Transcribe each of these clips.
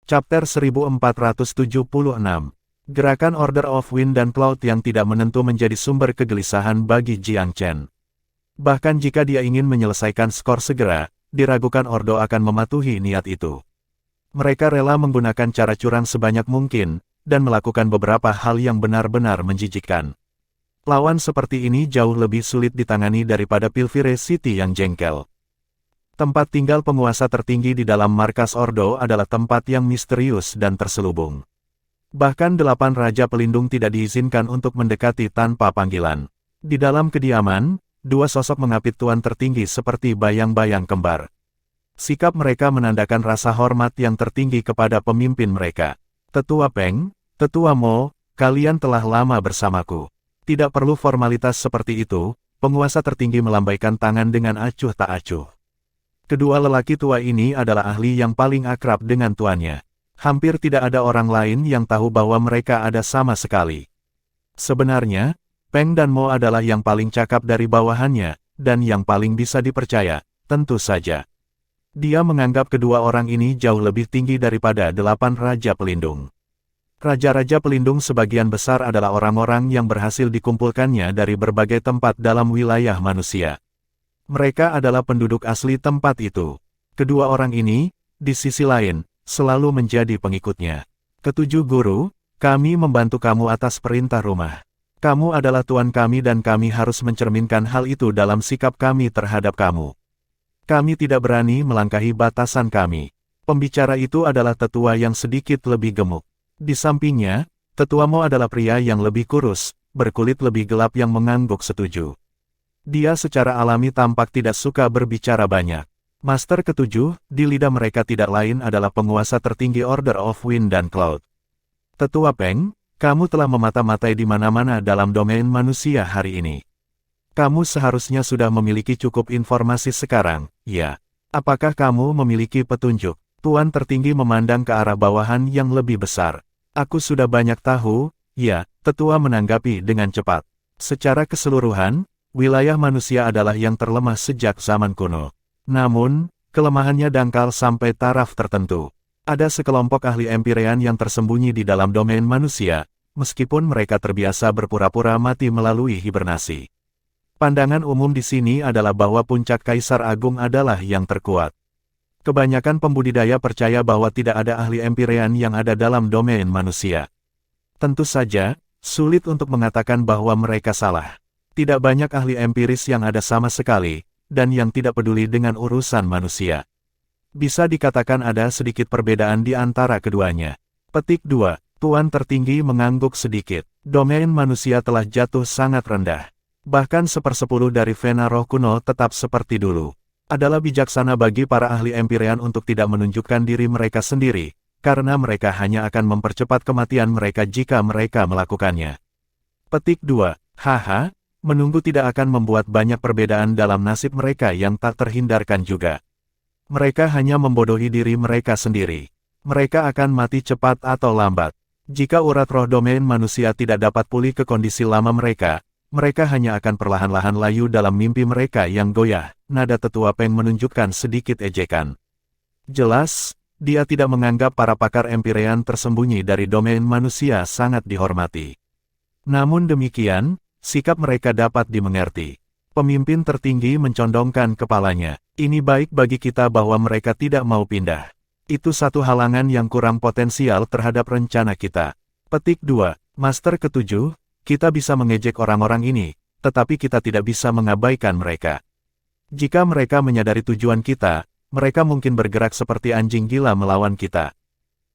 Chapter 1476. Gerakan Order of Wind dan Cloud yang tidak menentu menjadi sumber kegelisahan bagi Jiang Chen. Bahkan jika dia ingin menyelesaikan skor segera, diragukan Ordo akan mematuhi niat itu. Mereka rela menggunakan cara curang sebanyak mungkin, dan melakukan beberapa hal yang benar-benar menjijikkan. Lawan seperti ini jauh lebih sulit ditangani daripada Pilvire City yang jengkel. Tempat tinggal penguasa tertinggi di dalam markas Ordo adalah tempat yang misterius dan terselubung. Bahkan 8 raja pelindung tidak diizinkan untuk mendekati tanpa panggilan. Di dalam kediaman, 2 sosok mengapit tuan tertinggi seperti bayang-bayang kembar. Sikap mereka menandakan rasa hormat yang tertinggi kepada pemimpin mereka. Tetua Peng, Tetua Mo, kalian telah lama bersamaku. Tidak perlu formalitas seperti itu, penguasa tertinggi melambaikan tangan dengan acuh tak acuh. Kedua lelaki tua ini adalah ahli yang paling akrab dengan tuannya. Hampir tidak ada orang lain yang tahu bahwa mereka ada sama sekali. Sebenarnya, Peng dan Mo adalah yang paling cakap dari bawahannya, dan yang paling bisa dipercaya, tentu saja. Dia menganggap kedua orang ini jauh lebih tinggi daripada 8 raja pelindung. Raja-raja pelindung sebagian besar adalah orang-orang yang berhasil dikumpulkannya dari berbagai tempat dalam wilayah manusia. Mereka adalah penduduk asli tempat itu. Kedua orang ini, di sisi lain, selalu menjadi pengikutnya. Ketujuh guru, kami membantu kamu atas perintah rumah. Kamu adalah tuan kami dan kami harus mencerminkan hal itu dalam sikap kami terhadap kamu. Kami tidak berani melangkahi batasan kami. Pembicara itu adalah tetua yang sedikit lebih gemuk. Di sampingnya, Tetua Mo adalah pria yang lebih kurus, berkulit lebih gelap yang mengangguk setuju. Dia secara alami tampak tidak suka berbicara banyak. Master ketujuh, di lidah mereka tidak lain adalah penguasa tertinggi Order of Wind dan Cloud. Tetua Peng, kamu telah memata-matai di mana-mana dalam domain manusia hari ini. Kamu seharusnya sudah memiliki cukup informasi sekarang, ya. Apakah kamu memiliki petunjuk? Tuan tertinggi memandang ke arah bawahan yang lebih besar. Aku sudah banyak tahu, ya, tetua menanggapi dengan cepat. Secara keseluruhan, wilayah manusia adalah yang terlemah sejak zaman kuno. Namun, kelemahannya dangkal sampai taraf tertentu. Ada sekelompok ahli Empyrean yang tersembunyi di dalam domain manusia, meskipun mereka terbiasa berpura-pura mati melalui hibernasi. Pandangan umum di sini adalah bahwa puncak Kaisar Agung adalah yang terkuat. Kebanyakan pembudidaya percaya bahwa tidak ada ahli Empyrean yang ada dalam domain manusia. Tentu saja, sulit untuk mengatakan bahwa mereka salah. Tidak banyak ahli empiris yang ada sama sekali, dan yang tidak peduli dengan urusan manusia. Bisa dikatakan ada sedikit perbedaan di antara keduanya. Petik 2. Tuan tertinggi mengangguk sedikit. Domain manusia telah jatuh sangat rendah. Bahkan 1/10 dari Vena roh kuno tetap seperti dulu. Adalah bijaksana bagi para ahli Empyrean untuk tidak menunjukkan diri mereka sendiri, karena mereka hanya akan mempercepat kematian mereka jika mereka melakukannya. Petik 2. Haha. Menunggu tidak akan membuat banyak perbedaan dalam nasib mereka yang tak terhindarkan juga. Mereka hanya membodohi diri mereka sendiri. Mereka akan mati cepat atau lambat. Jika urat roh domain manusia tidak dapat pulih ke kondisi lama mereka, mereka hanya akan perlahan-lahan layu dalam mimpi mereka yang goyah. Nada Tetua Peng menunjukkan sedikit ejekan. Jelas, dia tidak menganggap para pakar Empyrean tersembunyi dari domain manusia sangat dihormati. Namun demikian, sikap mereka dapat dimengerti. Pemimpin tertinggi mencondongkan kepalanya. Ini baik bagi kita bahwa mereka tidak mau pindah. Itu satu halangan yang kurang potensial terhadap rencana kita. Petik 2. Master ketujuh, kita bisa mengejek orang-orang ini, tetapi kita tidak bisa mengabaikan mereka. Jika mereka menyadari tujuan kita, mereka mungkin bergerak seperti anjing gila melawan kita.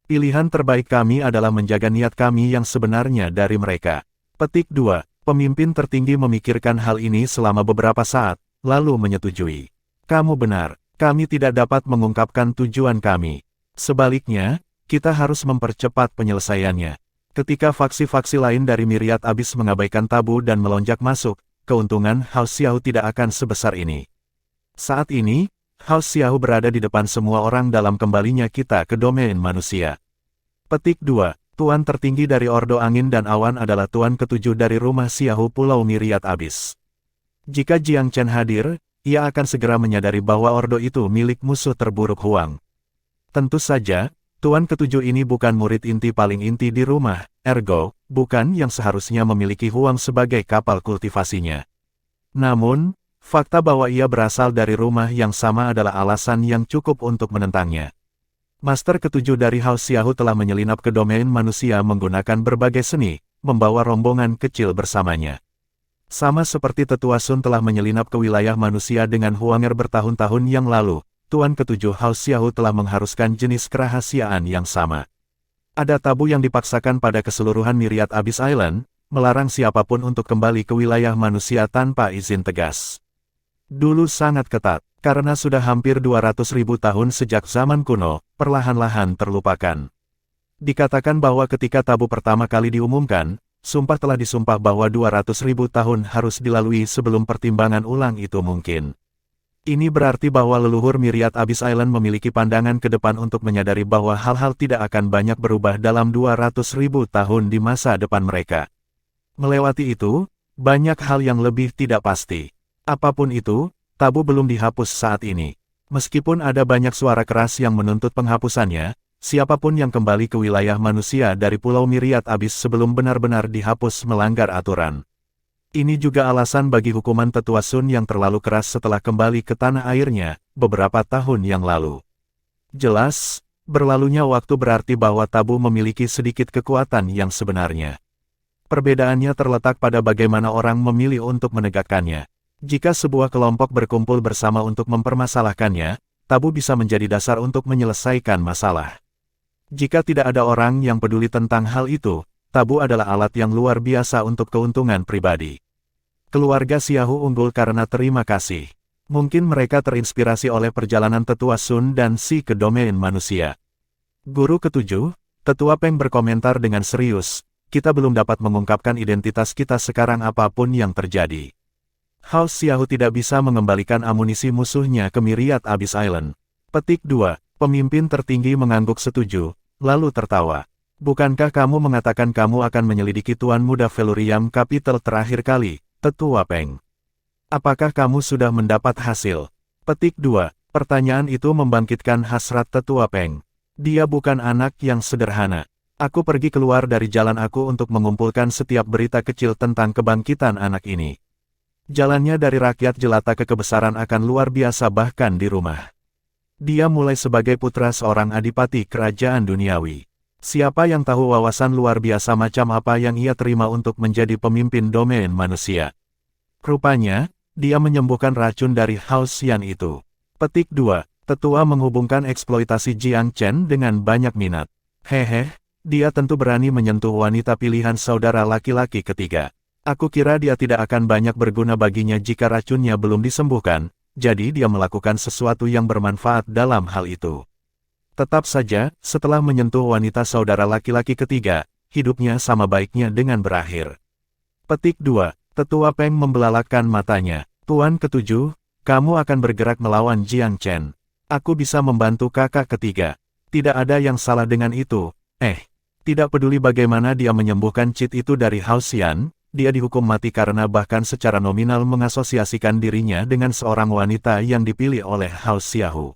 Pilihan terbaik kami adalah menjaga niat kami yang sebenarnya dari mereka. Petik 2. Pemimpin tertinggi memikirkan hal ini selama beberapa saat, lalu menyetujui. Kamu benar, kami tidak dapat mengungkapkan tujuan kami. Sebaliknya, kita harus mempercepat penyelesaiannya. Ketika faksi-faksi lain dari Myriad Abyss mengabaikan tabu dan melonjak masuk, keuntungan House Xiao tidak akan sebesar ini. Saat ini, House Xiao berada di depan semua orang dalam kembalinya kita ke domain manusia. Petik 2. Tuan tertinggi dari Ordo Angin dan Awan adalah Tuan ketujuh dari rumah Xiao Pulau Myriad Abyss. Jika Jiang Chen hadir, ia akan segera menyadari bahwa Ordo itu milik musuh terburuk Huang. Tentu saja, Tuan ketujuh ini bukan murid inti paling inti di rumah, ergo, bukan yang seharusnya memiliki Huang sebagai kapal kultivasinya. Namun, fakta bahwa ia berasal dari rumah yang sama adalah alasan yang cukup untuk menentangnya. Master ketujuh dari House Xiahu telah menyelinap ke domain manusia menggunakan berbagai seni, membawa rombongan kecil bersamanya. Sama seperti Tetua Sun telah menyelinap ke wilayah manusia dengan Huanger bertahun-tahun yang lalu, Tuan ketujuh House Xiahu telah mengharuskan jenis kerahasiaan yang sama. Ada tabu yang dipaksakan pada keseluruhan Myriad Abyss Island, melarang siapapun untuk kembali ke wilayah manusia tanpa izin tegas. Dulu sangat ketat, karena sudah hampir 200.000 tahun sejak zaman kuno, perlahan-lahan terlupakan. Dikatakan bahwa ketika tabu pertama kali diumumkan, sumpah telah disumpah bahwa 200.000 tahun harus dilalui sebelum pertimbangan ulang itu mungkin. Ini berarti bahwa leluhur Myriad Abyss Island memiliki pandangan ke depan untuk menyadari bahwa hal-hal tidak akan banyak berubah dalam 200.000 tahun di masa depan mereka. Melewati itu, banyak hal yang lebih tidak pasti. Apapun itu, tabu belum dihapus saat ini. Meskipun ada banyak suara keras yang menuntut penghapusannya, siapapun yang kembali ke wilayah manusia dari Pulau Myriad Abyss sebelum benar-benar dihapus melanggar aturan. Ini juga alasan bagi hukuman Tetua Sun yang terlalu keras setelah kembali ke tanah airnya, beberapa tahun yang lalu. Jelas, berlalunya waktu berarti bahwa tabu memiliki sedikit kekuatan yang sebenarnya. Perbedaannya terletak pada bagaimana orang memilih untuk menegakkannya. Jika sebuah kelompok berkumpul bersama untuk mempermasalahkannya, tabu bisa menjadi dasar untuk menyelesaikan masalah. Jika tidak ada orang yang peduli tentang hal itu, tabu adalah alat yang luar biasa untuk keuntungan pribadi. Keluarga Xiahu unggul karena terima kasih. Mungkin mereka terinspirasi oleh perjalanan Tetua Sun dan Si ke domain manusia. Guru ketujuh, Tetua Peng berkomentar dengan serius, kita belum dapat mengungkapkan identitas kita sekarang apapun yang terjadi. House Xiahu tidak bisa mengembalikan amunisi musuhnya ke Myriad Abyss Island. Petik 2, pemimpin tertinggi mengangguk setuju, lalu tertawa. Bukankah kamu mengatakan kamu akan menyelidiki Tuan Muda Velurium Capital terakhir kali, Tetua Peng? Apakah kamu sudah mendapat hasil? Petik 2, pertanyaan itu membangkitkan hasrat Tetua Peng. Dia bukan anak yang sederhana. Aku pergi keluar dari jalan aku untuk mengumpulkan setiap berita kecil tentang kebangkitan anak ini. Jalannya dari rakyat jelata ke kebesaran akan luar biasa bahkan di rumah. Dia mulai sebagai putra seorang adipati kerajaan duniawi. Siapa yang tahu wawasan luar biasa macam apa yang ia terima untuk menjadi pemimpin domain manusia. Rupanya, dia menyembuhkan racun dari House Xian itu. Petik 2, Tetua menghubungkan eksploitasi Jiang Chen dengan banyak minat. Hehe, dia tentu berani menyentuh wanita pilihan saudara laki-laki ketiga. Aku kira dia tidak akan banyak berguna baginya jika racunnya belum disembuhkan, jadi dia melakukan sesuatu yang bermanfaat dalam hal itu. Tetap saja, setelah menyentuh wanita saudara laki-laki ketiga, hidupnya sama baiknya dengan berakhir. Petik 2, Tetua Peng membelalakkan matanya. Tuan ketujuh, kamu akan bergerak melawan Jiang Chen. Aku bisa membantu kakak ketiga. Tidak ada yang salah dengan itu. Tidak peduli bagaimana dia menyembuhkan cheat itu dari House Xian, dia dihukum mati karena bahkan secara nominal mengasosiasikan dirinya dengan seorang wanita yang dipilih oleh House Xiahu.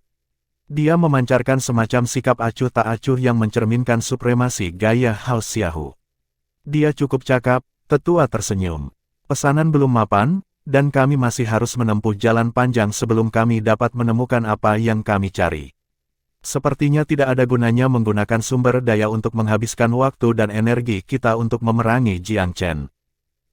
Dia memancarkan semacam sikap acuh tak acuh yang mencerminkan supremasi gaya House Xiahu. Dia cukup cakap, Tetua tersenyum. Pesanan belum mapan, dan kami masih harus menempuh jalan panjang sebelum kami dapat menemukan apa yang kami cari. Sepertinya tidak ada gunanya menggunakan sumber daya untuk menghabiskan waktu dan energi kita untuk memerangi Jiang Chen.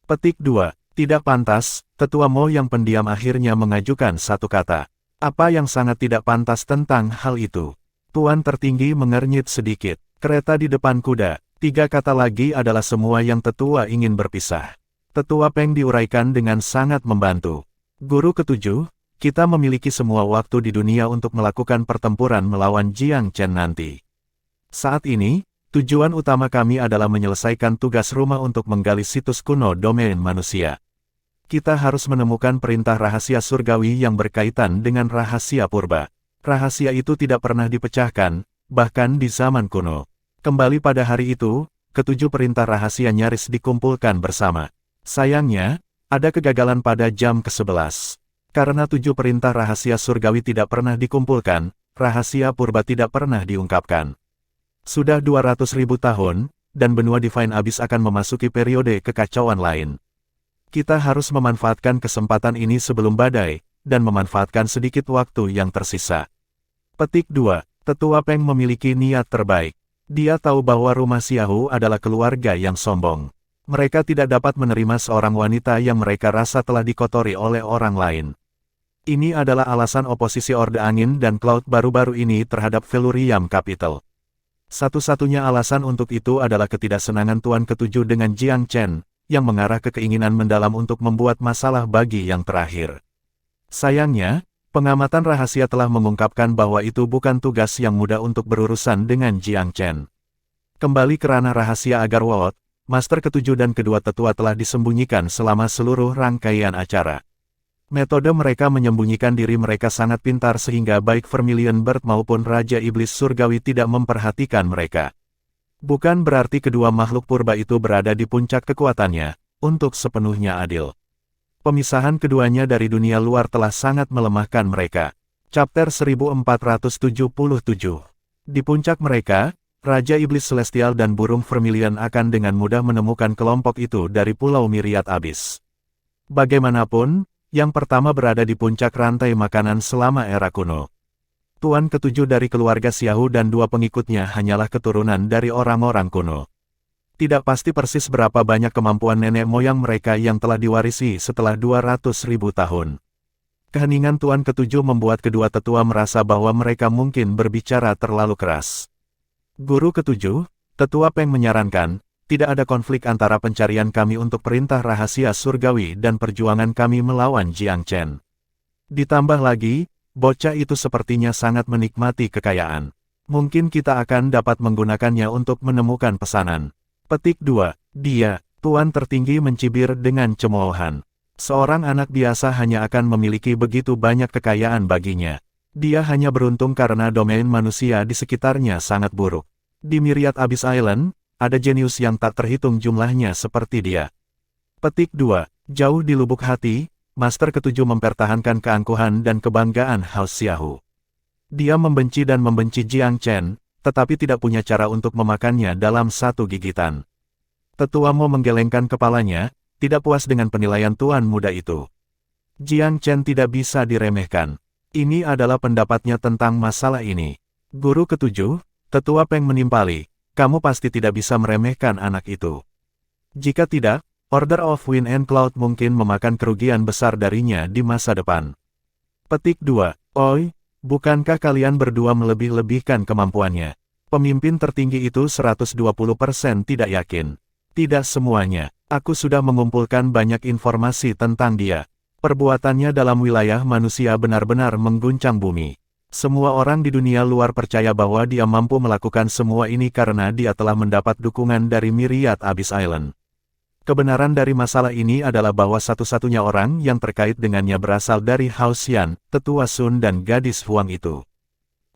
Petik 2, tidak pantas, Tetua Mo yang pendiam akhirnya mengajukan satu kata. Apa yang sangat tidak pantas tentang hal itu? Tuan tertinggi mengernyit sedikit. Kereta di depan kuda. 3 kata lagi adalah semua yang tetua ingin berpisah. Tetua Peng diuraikan dengan sangat membantu. Guru ketujuh, kita memiliki semua waktu di dunia untuk melakukan pertempuran melawan Jiang Chen nanti. Saat ini, tujuan utama kami adalah menyelesaikan tugas rumah untuk menggali situs kuno domain manusia. Kita harus menemukan perintah rahasia surgawi yang berkaitan dengan rahasia purba. Rahasia itu tidak pernah dipecahkan, bahkan di zaman kuno. Kembali pada hari itu, ketujuh perintah rahasia nyaris dikumpulkan bersama. Sayangnya, ada kegagalan pada jam ke-11. Karena 7 perintah rahasia surgawi tidak pernah dikumpulkan, rahasia purba tidak pernah diungkapkan. Sudah 200.000 tahun, dan benua Divine Abyss akan memasuki periode kekacauan lain. Kita harus memanfaatkan kesempatan ini sebelum badai, dan memanfaatkan sedikit waktu yang tersisa. Petik 2. Tetua Peng memiliki niat terbaik. Dia tahu bahwa rumah Xiaohu adalah keluarga yang sombong. Mereka tidak dapat menerima seorang wanita yang mereka rasa telah dikotori oleh orang lain. Ini adalah alasan oposisi Orde Angin dan Cloud baru-baru ini terhadap Velurium Capital. Satu-satunya alasan untuk itu adalah ketidaksenangan Tuan Ketujuh dengan Jiang Chen, yang mengarah ke keinginan mendalam untuk membuat masalah bagi yang terakhir. Sayangnya, pengamatan rahasia telah mengungkapkan bahwa itu bukan tugas yang mudah untuk berurusan dengan Jiang Chen. Kembali ke ranah rahasia Agar World, Master Ketujuh dan kedua tetua telah disembunyikan selama seluruh rangkaian acara. Metode mereka menyembunyikan diri mereka sangat pintar sehingga baik Vermilion Bird maupun Raja Iblis Surgawi tidak memperhatikan mereka. Bukan berarti kedua makhluk purba itu berada di puncak kekuatannya, untuk sepenuhnya adil. Pemisahan keduanya dari dunia luar telah sangat melemahkan mereka. Chapter 1477. Di puncak mereka, Raja Iblis Celestial dan burung Vermilion akan dengan mudah menemukan kelompok itu dari Pulau Myriad Abyss. Bagaimanapun, yang pertama berada di puncak rantai makanan selama era kuno. Tuan Ketujuh dari keluarga Xiaohu dan dua pengikutnya hanyalah keturunan dari orang-orang kuno. Tidak pasti persis berapa banyak kemampuan nenek moyang mereka yang telah diwarisi setelah 200.000 tahun. Keheningan Tuan Ketujuh membuat kedua tetua merasa bahwa mereka mungkin berbicara terlalu keras. Guru Ketujuh, Tetua Peng menyarankan, tidak ada konflik antara pencarian kami untuk perintah rahasia surgawi dan perjuangan kami melawan Jiang Chen. Ditambah lagi, bocah itu sepertinya sangat menikmati kekayaan. Mungkin kita akan dapat menggunakannya untuk menemukan pesanan. Petik 2. Dia, Tuan tertinggi mencibir dengan cemoohan. Seorang anak biasa hanya akan memiliki begitu banyak kekayaan baginya. Dia hanya beruntung karena domain manusia di sekitarnya sangat buruk. Di Myriad Abyss Island, ada jenius yang tak terhitung jumlahnya seperti dia. Petik 2. Jauh di lubuk hati, Master Ketujuh mempertahankan keangkuhan dan kebanggaan House Xiaohu. Dia membenci dan membenci Jiang Chen, tetapi tidak punya cara untuk memakannya dalam satu gigitan. Tetua Mo menggelengkan kepalanya, tidak puas dengan penilaian tuan muda itu. Jiang Chen tidak bisa diremehkan. Ini adalah pendapatnya tentang masalah ini. Guru Ketujuh, Tetua Peng menimpali, kamu pasti tidak bisa meremehkan anak itu. Jika tidak, Order of Wind and Cloud mungkin memakan kerugian besar darinya di masa depan. Petik 2. Oi, bukankah kalian berdua melebih-lebihkan kemampuannya? Pemimpin tertinggi itu 120% tidak yakin. Tidak semuanya. Aku sudah mengumpulkan banyak informasi tentang dia. Perbuatannya dalam wilayah manusia benar-benar mengguncang bumi. Semua orang di dunia luar percaya bahwa dia mampu melakukan semua ini karena dia telah mendapat dukungan dari Myriad Abyss Island. Kebenaran dari masalah ini adalah bahwa satu-satunya orang yang terkait dengannya berasal dari House Yan, Tetua Sun dan gadis Huang itu.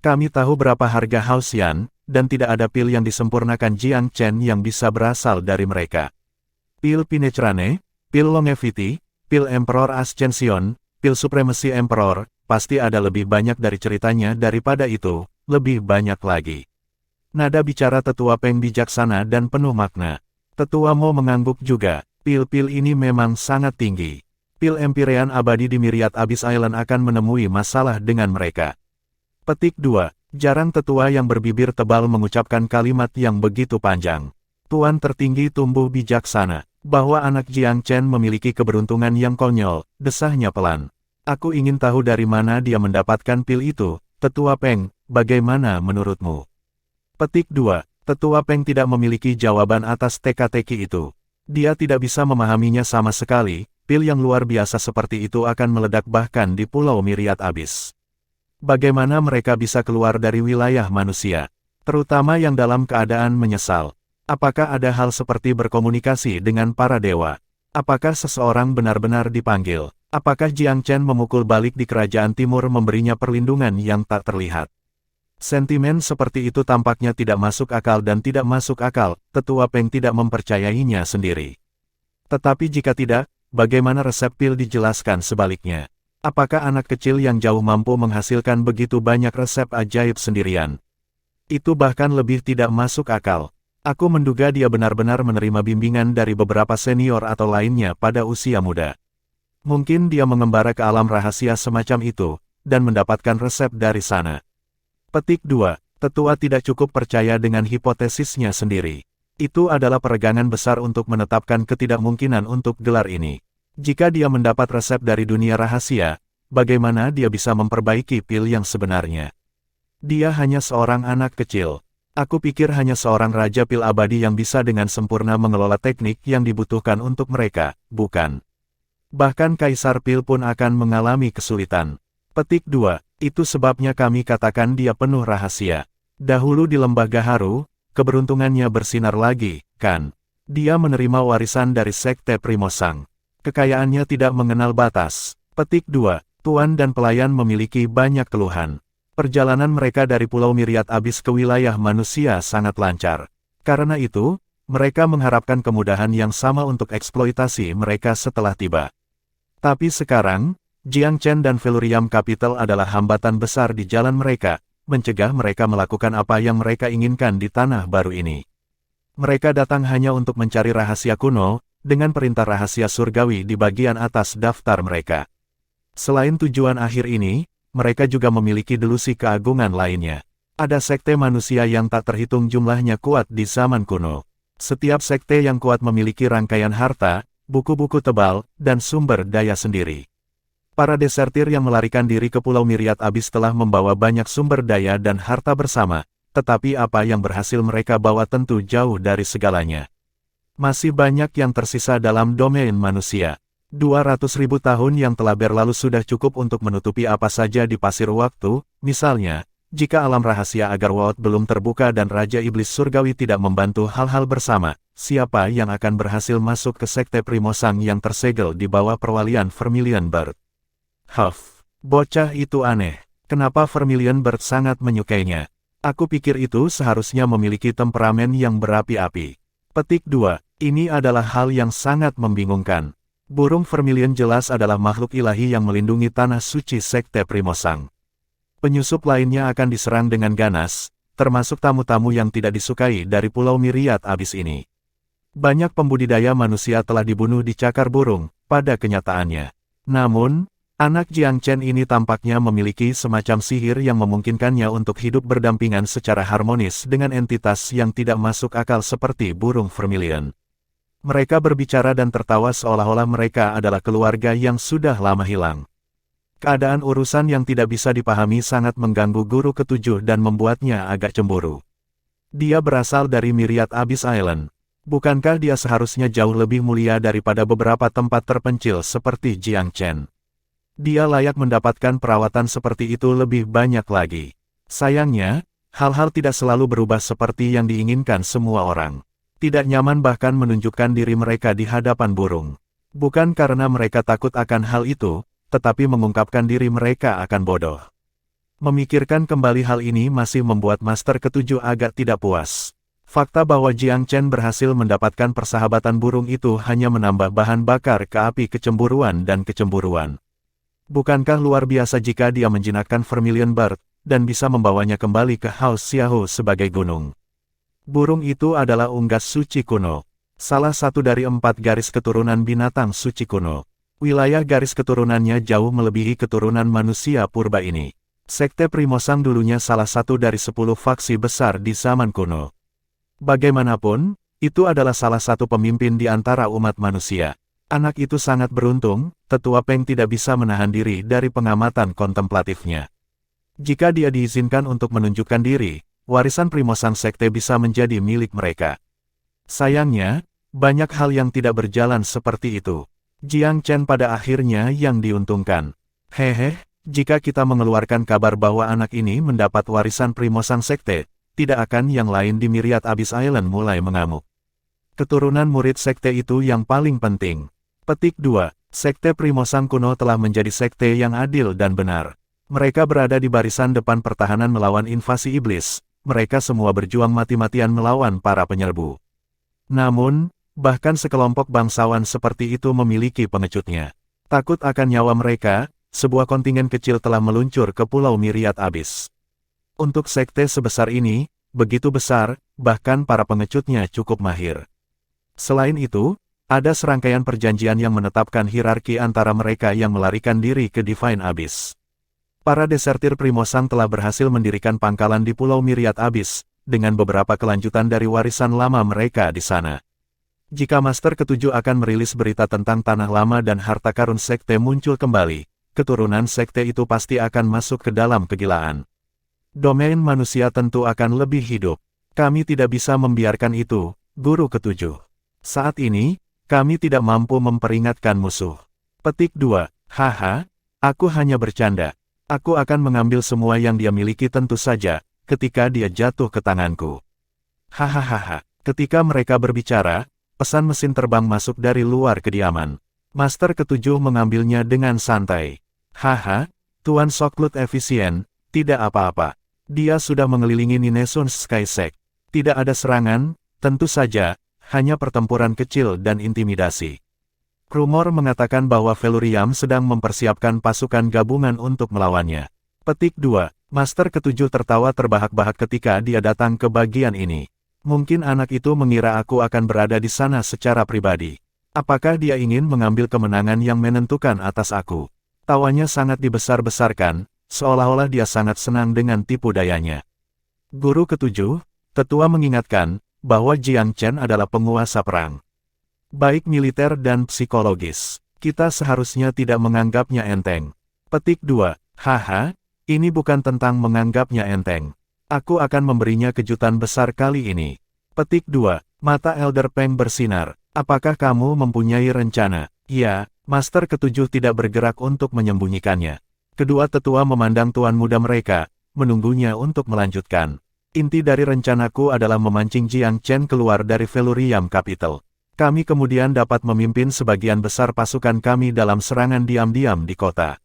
Kami tahu berapa harga House Yan, dan tidak ada pil yang disempurnakan Jiang Chen yang bisa berasal dari mereka. Pil Penetrane, pil Longevity, pil Emperor Ascension, pil Supremacy Emperor, pasti ada lebih banyak dari ceritanya daripada itu, lebih banyak lagi. Nada bicara Tetua Peng bijaksana dan penuh makna. Tetua Mo mengangguk juga, pil-pil ini memang sangat tinggi. Pil Empyrean abadi di Myriad Abyss Island akan menemui masalah dengan mereka. Petik 2. Jarang tetua yang berbibir tebal mengucapkan kalimat yang begitu panjang. Tuan tertinggi tumbuh bijaksana. Bahwa anak Jiang Chen memiliki keberuntungan yang konyol, desahnya pelan. Aku ingin tahu dari mana dia mendapatkan pil itu, Tetua Peng, bagaimana menurutmu? Petik 2. Tetua Peng tidak memiliki jawaban atas teka-teki itu. Dia tidak bisa memahaminya sama sekali, pil yang luar biasa seperti itu akan meledak bahkan di Pulau Myriad Abyss. Bagaimana mereka bisa keluar dari wilayah manusia? Terutama yang dalam keadaan menyesal. Apakah ada hal seperti berkomunikasi dengan para dewa? Apakah seseorang benar-benar dipanggil? Apakah Jiang Chen memukul balik di kerajaan timur memberinya perlindungan yang tak terlihat? Sentimen seperti itu tampaknya tidak masuk akal dan tidak masuk akal, Tetua Peng tidak mempercayainya sendiri. Tetapi jika tidak, bagaimana resep pil dijelaskan sebaliknya? Apakah anak kecil yang jauh mampu menghasilkan begitu banyak resep ajaib sendirian? Itu bahkan lebih tidak masuk akal. Aku menduga dia benar-benar menerima bimbingan dari beberapa senior atau lainnya pada usia muda. Mungkin dia mengembara ke alam rahasia semacam itu, dan mendapatkan resep dari sana. Petik 2. Tetua tidak cukup percaya dengan hipotesisnya sendiri. Itu adalah peregangan besar untuk menetapkan ketidakmungkinan untuk gelar ini. Jika dia mendapat resep dari dunia rahasia, bagaimana dia bisa memperbaiki pil yang sebenarnya? Dia hanya seorang anak kecil. Aku pikir hanya seorang raja pil abadi yang bisa dengan sempurna mengelola teknik yang dibutuhkan untuk mereka, bukan? Bahkan kaisar pil pun akan mengalami kesulitan. Petik 2. Itu sebabnya kami katakan dia penuh rahasia. Dahulu di Lembah Gaharu, keberuntungannya bersinar lagi, kan? Dia menerima warisan dari Sekte Primosang. Kekayaannya tidak mengenal batas. Petik 2. Tuan dan pelayan memiliki banyak keluhan. Perjalanan mereka dari Pulau Myriad Abyss ke wilayah manusia sangat lancar. Karena itu, mereka mengharapkan kemudahan yang sama untuk eksploitasi mereka setelah tiba. Tapi sekarang, Jiang Chen dan Velurium Capital adalah hambatan besar di jalan mereka, mencegah mereka melakukan apa yang mereka inginkan di tanah baru ini. Mereka datang hanya untuk mencari rahasia kuno, dengan perintah rahasia surgawi di bagian atas daftar mereka. Selain tujuan akhir ini, mereka juga memiliki delusi keagungan lainnya. Ada sekte manusia yang tak terhitung jumlahnya kuat di zaman kuno. Setiap sekte yang kuat memiliki rangkaian harta, buku-buku tebal, dan sumber daya sendiri. Para desertir yang melarikan diri ke Pulau Myriad Abyss telah membawa banyak sumber daya dan harta bersama, tetapi apa yang berhasil mereka bawa tentu jauh dari segalanya. Masih banyak yang tersisa dalam domain manusia. 200.000 tahun yang telah berlalu sudah cukup untuk menutupi apa saja di pasir waktu, misalnya, jika alam rahasia Agarwalth belum terbuka dan Raja Iblis Surgawi tidak membantu hal-hal bersama, siapa yang akan berhasil masuk ke Sekte Primosang yang tersegel di bawah perwalian Vermilion Bird? Bocah itu aneh. Kenapa Vermilion Bird sangat menyukainya? Aku pikir itu seharusnya memiliki temperamen yang berapi-api. Petik 2. Ini adalah hal yang sangat membingungkan. Burung Vermilion jelas adalah makhluk ilahi yang melindungi tanah suci Sekte Primosang. Penyusup lainnya akan diserang dengan ganas, termasuk tamu-tamu yang tidak disukai dari Pulau Myriad Abyss ini. Banyak pembudidaya manusia telah dibunuh di cakar burung, pada kenyataannya. Namun, anak Jiang Chen ini tampaknya memiliki semacam sihir yang memungkinkannya untuk hidup berdampingan secara harmonis dengan entitas yang tidak masuk akal seperti burung Vermilion. Mereka berbicara dan tertawa seolah-olah mereka adalah keluarga yang sudah lama hilang. Keadaan urusan yang tidak bisa dipahami sangat mengganggu guru ketujuh dan membuatnya agak cemburu. Dia berasal dari Myriad Abyss Island. Bukankah dia seharusnya jauh lebih mulia daripada beberapa tempat terpencil seperti Jiang Chen? Dia layak mendapatkan perawatan seperti itu lebih banyak lagi. Sayangnya, hal-hal tidak selalu berubah seperti yang diinginkan semua orang. Tidak nyaman bahkan menunjukkan diri mereka di hadapan burung. Bukan karena mereka takut akan hal itu, tetapi mengungkapkan diri mereka akan bodoh. Memikirkan kembali hal ini masih membuat Master Ketujuh agak tidak puas. Fakta bahwa Jiang Chen berhasil mendapatkan persahabatan burung itu hanya menambah bahan bakar ke api kecemburuan dan kecemburuan. Bukankah luar biasa jika dia menjinakkan Vermilion Bird, dan bisa membawanya kembali ke House Xiahou sebagai gunung? Burung itu adalah unggas suci kuno. Salah satu dari 4 garis keturunan binatang suci kuno. Wilayah garis keturunannya jauh melebihi keturunan manusia purba ini. Sekte Primosang dulunya salah satu dari 10 faksi besar di zaman kuno. Bagaimanapun, itu adalah salah satu pemimpin di antara umat manusia. Anak itu sangat beruntung, Tetua Peng tidak bisa menahan diri dari pengamatan kontemplatifnya. Jika dia diizinkan untuk menunjukkan diri, warisan Primosang Sekte bisa menjadi milik mereka. Sayangnya, banyak hal yang tidak berjalan seperti itu. Jiang Chen pada akhirnya yang diuntungkan. Jika kita mengeluarkan kabar bahwa anak ini mendapat warisan Primosang Sekte, tidak akan yang lain di Myriad Abyss Island mulai mengamuk. Keturunan murid sekte itu yang paling penting. Petik 2. Sekte Primosang kuno telah menjadi sekte yang adil dan benar. Mereka berada di barisan depan pertahanan melawan invasi iblis. Mereka semua berjuang mati-matian melawan para penyerbu. Namun, bahkan sekelompok bangsawan seperti itu memiliki pengecutnya. Takut akan nyawa mereka, sebuah kontingen kecil telah meluncur ke Pulau Myriad Abyss. Untuk sekte sebesar ini, begitu besar, bahkan para pengecutnya cukup mahir. Selain itu, ada serangkaian perjanjian yang menetapkan hierarki antara mereka yang melarikan diri ke Divine Abyss. Para desertir Primosang telah berhasil mendirikan pangkalan di Pulau Myriad Abyss, dengan beberapa kelanjutan dari warisan lama mereka di sana. Jika Master Ketujuh akan merilis berita tentang Tanah Lama dan harta karun sekte muncul kembali, keturunan sekte itu pasti akan masuk ke dalam kegilaan. Domain manusia tentu akan lebih hidup. Kami tidak bisa membiarkan itu, Guru Ketujuh. Saat ini, kami tidak mampu memperingatkan musuh. Petik 2. Haha, aku hanya bercanda. Aku akan mengambil semua yang dia miliki tentu saja, ketika dia jatuh ke tanganku. Hahaha. Ketika mereka berbicara, pesan mesin terbang masuk dari luar kediaman. Master Ketujuh mengambilnya dengan santai. Haha, Tuan Soklut efisien, tidak apa-apa. Dia sudah mengelilingi Ninesun Skysect. Tidak ada serangan, tentu saja, hanya pertempuran kecil dan intimidasi. Rumor mengatakan bahwa Feluriam sedang mempersiapkan pasukan gabungan untuk melawannya. Petik 2. Master Ketujuh tertawa terbahak-bahak ketika dia datang ke bagian ini. Mungkin anak itu mengira aku akan berada di sana secara pribadi. Apakah dia ingin mengambil kemenangan yang menentukan atas aku? Tawanya sangat dibesar-besarkan, seolah-olah dia sangat senang dengan tipu dayanya. Guru Ketujuh, tetua mengingatkan, bahwa Jiang Chen adalah penguasa perang. Baik militer dan psikologis. Kita seharusnya tidak menganggapnya enteng. Petik 2. Haha, ini bukan tentang menganggapnya enteng. Aku akan memberinya kejutan besar kali ini. Petik 2. Mata Elder Peng bersinar. Apakah kamu mempunyai rencana? Ya, Master Ketujuh tidak bergerak untuk menyembunyikannya. Kedua tetua memandang tuan muda mereka, menunggunya untuk melanjutkan. Inti dari rencanaku adalah memancing Jiang Chen keluar dari Feluriam Capital. Kami kemudian dapat memimpin sebagian besar pasukan kami dalam serangan diam-diam di kota.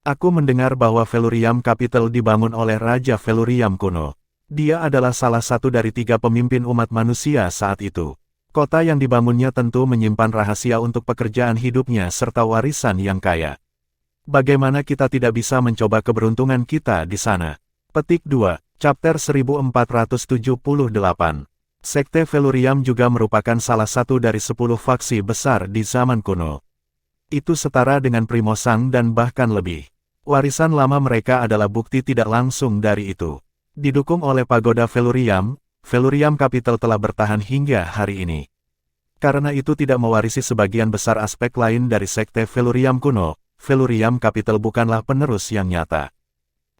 Aku mendengar bahwa Feluriam Capital dibangun oleh Raja Feluriam kuno. Dia adalah salah satu dari 3 pemimpin umat manusia saat itu. Kota yang dibangunnya tentu menyimpan rahasia untuk pekerjaan hidupnya serta warisan yang kaya. Bagaimana kita tidak bisa mencoba keberuntungan kita di sana? Petik 2. Chapter 1478. Sekte Feluriam juga merupakan salah satu dari 10 faksi besar di zaman kuno. Itu setara dengan Primosang dan bahkan lebih. Warisan lama mereka adalah bukti tidak langsung dari itu. Didukung oleh pagoda Feluriam, Feluriam Capital telah bertahan hingga hari ini. Karena itu tidak mewarisi sebagian besar aspek lain dari sekte Feluriam kuno, Feluriam Capital bukanlah penerus yang nyata.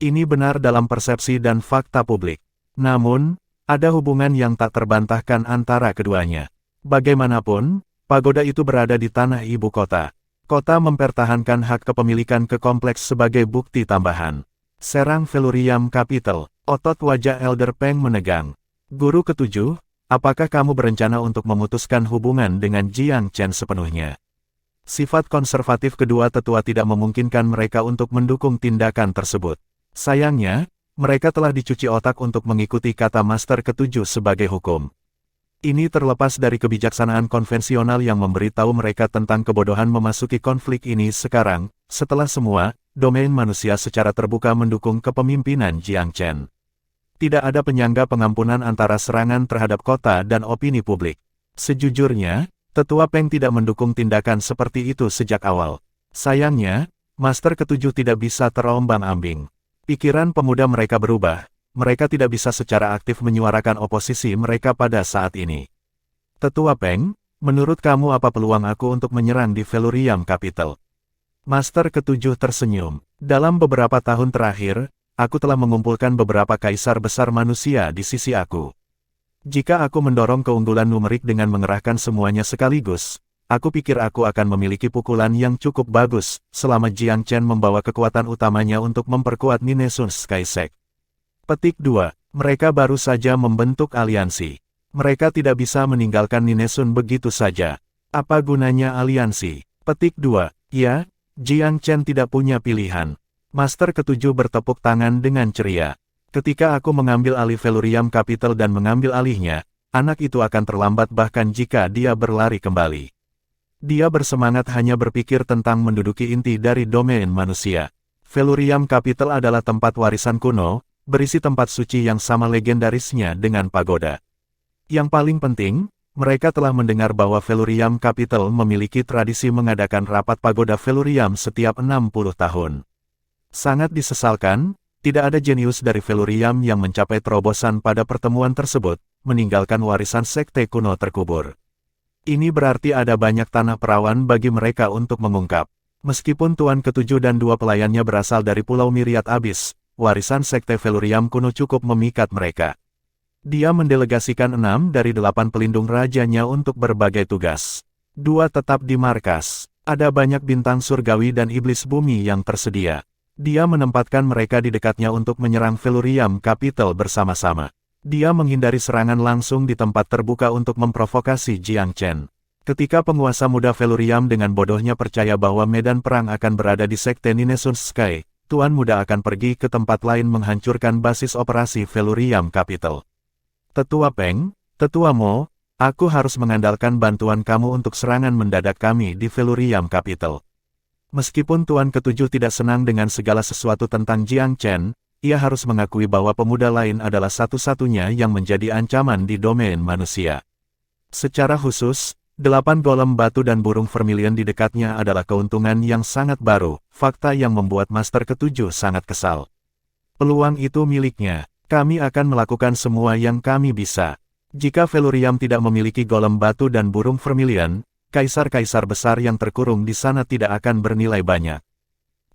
Ini benar dalam persepsi dan fakta publik. Namun, ada hubungan yang tak terbantahkan antara keduanya. Bagaimanapun, pagoda itu berada di tanah ibu kota. Kota mempertahankan hak kepemilikan ke kompleks sebagai bukti tambahan. Serang Feluriam Capital, otot wajah Elder Peng menegang. Guru Ketujuh, apakah kamu berencana untuk memutuskan hubungan dengan Jiang Chen sepenuhnya? Sifat konservatif kedua tetua tidak memungkinkan mereka untuk mendukung tindakan tersebut. Sayangnya, mereka telah dicuci otak untuk mengikuti kata Master Ketujuh sebagai hukum. Ini terlepas dari kebijaksanaan konvensional yang memberitahu mereka tentang kebodohan memasuki konflik ini sekarang, setelah semua, domain manusia secara terbuka mendukung kepemimpinan Jiang Chen. Tidak ada penyangga pengampunan antara serangan terhadap kota dan opini publik. Sejujurnya, Tetua Peng tidak mendukung tindakan seperti itu sejak awal. Sayangnya, Master Ketujuh tidak bisa terombang-ambing. Pikiran pemuda mereka berubah, mereka tidak bisa secara aktif menyuarakan oposisi mereka pada saat ini. Tetua Peng, menurut kamu apa peluang aku untuk menyerang di Feluriam Capital? Master Ketujuh tersenyum. Dalam beberapa tahun terakhir, aku telah mengumpulkan beberapa kaisar besar manusia di sisi aku. Jika aku mendorong keunggulan numerik dengan mengerahkan semuanya sekaligus, aku pikir aku akan memiliki pukulan yang cukup bagus, selama Jiang Chen membawa kekuatan utamanya untuk memperkuat Ninesun Skysect. Petik 2. Mereka baru saja membentuk aliansi. Mereka tidak bisa meninggalkan Ninesun begitu saja. Apa gunanya aliansi? Petik 2. Ya, Jiang Chen tidak punya pilihan. Master Ketujuh bertepuk tangan dengan ceria. Ketika aku mengambil alih Feluriam Capital dan mengambil alihnya, anak itu akan terlambat bahkan jika dia berlari kembali. Dia bersemangat hanya berpikir tentang menduduki inti dari domain manusia. Feluriam Capital adalah tempat warisan kuno, berisi tempat suci yang sama legendarisnya dengan pagoda. Yang paling penting, mereka telah mendengar bahwa Felurium Capital memiliki tradisi mengadakan rapat pagoda Felurium setiap 60 tahun. Sangat disesalkan, tidak ada jenius dari Felurium yang mencapai terobosan pada pertemuan tersebut, meninggalkan warisan sekte kuno terkubur. Ini berarti ada banyak tanah perawan bagi mereka untuk mengungkap. Meskipun Tuan Ketujuh dan dua pelayannya berasal dari Pulau Myriad Abyss, warisan sekte Felurium kuno cukup memikat mereka. Dia mendelegasikan 6 dari 8 pelindung rajanya untuk berbagai tugas. 2 tetap di markas. Ada banyak bintang surgawi dan iblis bumi yang tersedia. Dia menempatkan mereka di dekatnya untuk menyerang Felurium Capital bersama-sama. Dia menghindari serangan langsung di tempat terbuka untuk memprovokasi Jiang Chen. Ketika penguasa muda Felurium dengan bodohnya percaya bahwa medan perang akan berada di sekte Ninesun Sky, Tuan Muda akan pergi ke tempat lain menghancurkan basis operasi Felurium Capital. Tetua Peng, Tetua Mo, aku harus mengandalkan bantuan kamu untuk serangan mendadak kami di Felurium Capital. Meskipun Tuan Ketujuh tidak senang dengan segala sesuatu tentang Jiang Chen, ia harus mengakui bahwa pemuda lain adalah satu-satunya yang menjadi ancaman di domain manusia. Secara khusus, 8 golem batu dan burung vermilion di dekatnya adalah keuntungan yang sangat baru, fakta yang membuat Master Ketujuh sangat kesal. Peluang itu miliknya, kami akan melakukan semua yang kami bisa. Jika Felurium tidak memiliki golem batu dan burung vermilion, kaisar-kaisar besar yang terkurung di sana tidak akan bernilai banyak.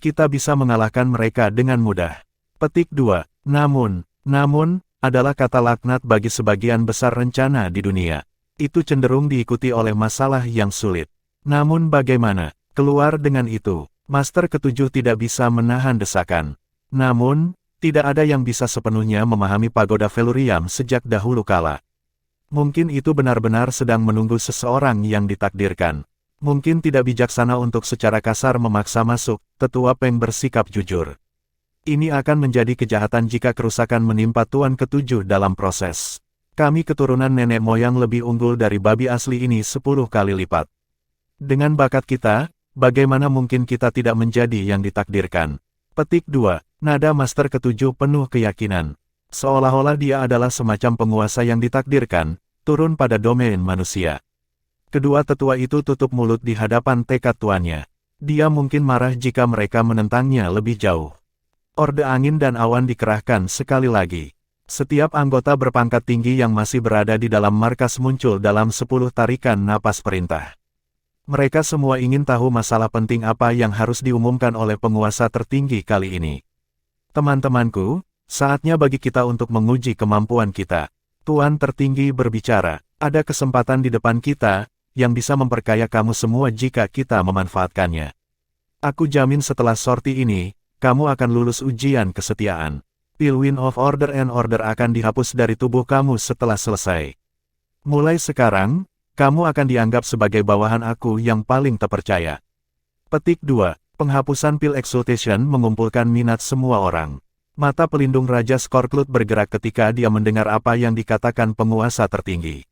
Kita bisa mengalahkan mereka dengan mudah. Petik 2. Namun adalah kata laknat bagi sebagian besar rencana di dunia. Itu cenderung diikuti oleh masalah yang sulit. Namun bagaimana? Keluar dengan itu, Master Ketujuh tidak bisa menahan desakan. Namun, tidak ada yang bisa sepenuhnya memahami pagoda Felurium sejak dahulu kala. Mungkin itu benar-benar sedang menunggu seseorang yang ditakdirkan. Mungkin tidak bijaksana untuk secara kasar memaksa masuk, Tetua Peng bersikap jujur. Ini akan menjadi kejahatan jika kerusakan menimpa Tuan Ketujuh dalam proses. Kami keturunan nenek moyang lebih unggul dari babi asli ini 10 kali lipat. Dengan bakat kita, bagaimana mungkin kita tidak menjadi yang ditakdirkan? Petik 2. Nada Master Ketujuh penuh keyakinan. Seolah-olah dia adalah semacam penguasa yang ditakdirkan, turun pada domain manusia. Kedua tetua itu tutup mulut di hadapan tekad tuannya. Dia mungkin marah jika mereka menentangnya lebih jauh. Orde angin dan awan dikerahkan sekali lagi. Setiap anggota berpangkat tinggi yang masih berada di dalam markas muncul dalam 10 tarikan napas perintah. Mereka semua ingin tahu masalah penting apa yang harus diumumkan oleh penguasa tertinggi kali ini. Teman-temanku, saatnya bagi kita untuk menguji kemampuan kita. Tuan tertinggi berbicara, ada kesempatan di depan kita, yang bisa memperkaya kamu semua jika kita memanfaatkannya. Aku jamin setelah sorti ini, kamu akan lulus ujian kesetiaan. Pil Wind of Order and Order akan dihapus dari tubuh kamu setelah selesai. Mulai sekarang, kamu akan dianggap sebagai bawahan aku yang paling terpercaya. Petik 2. Penghapusan Pil Exaltation mengumpulkan minat semua orang. Mata pelindung Raja Skorklut bergerak ketika dia mendengar apa yang dikatakan penguasa tertinggi.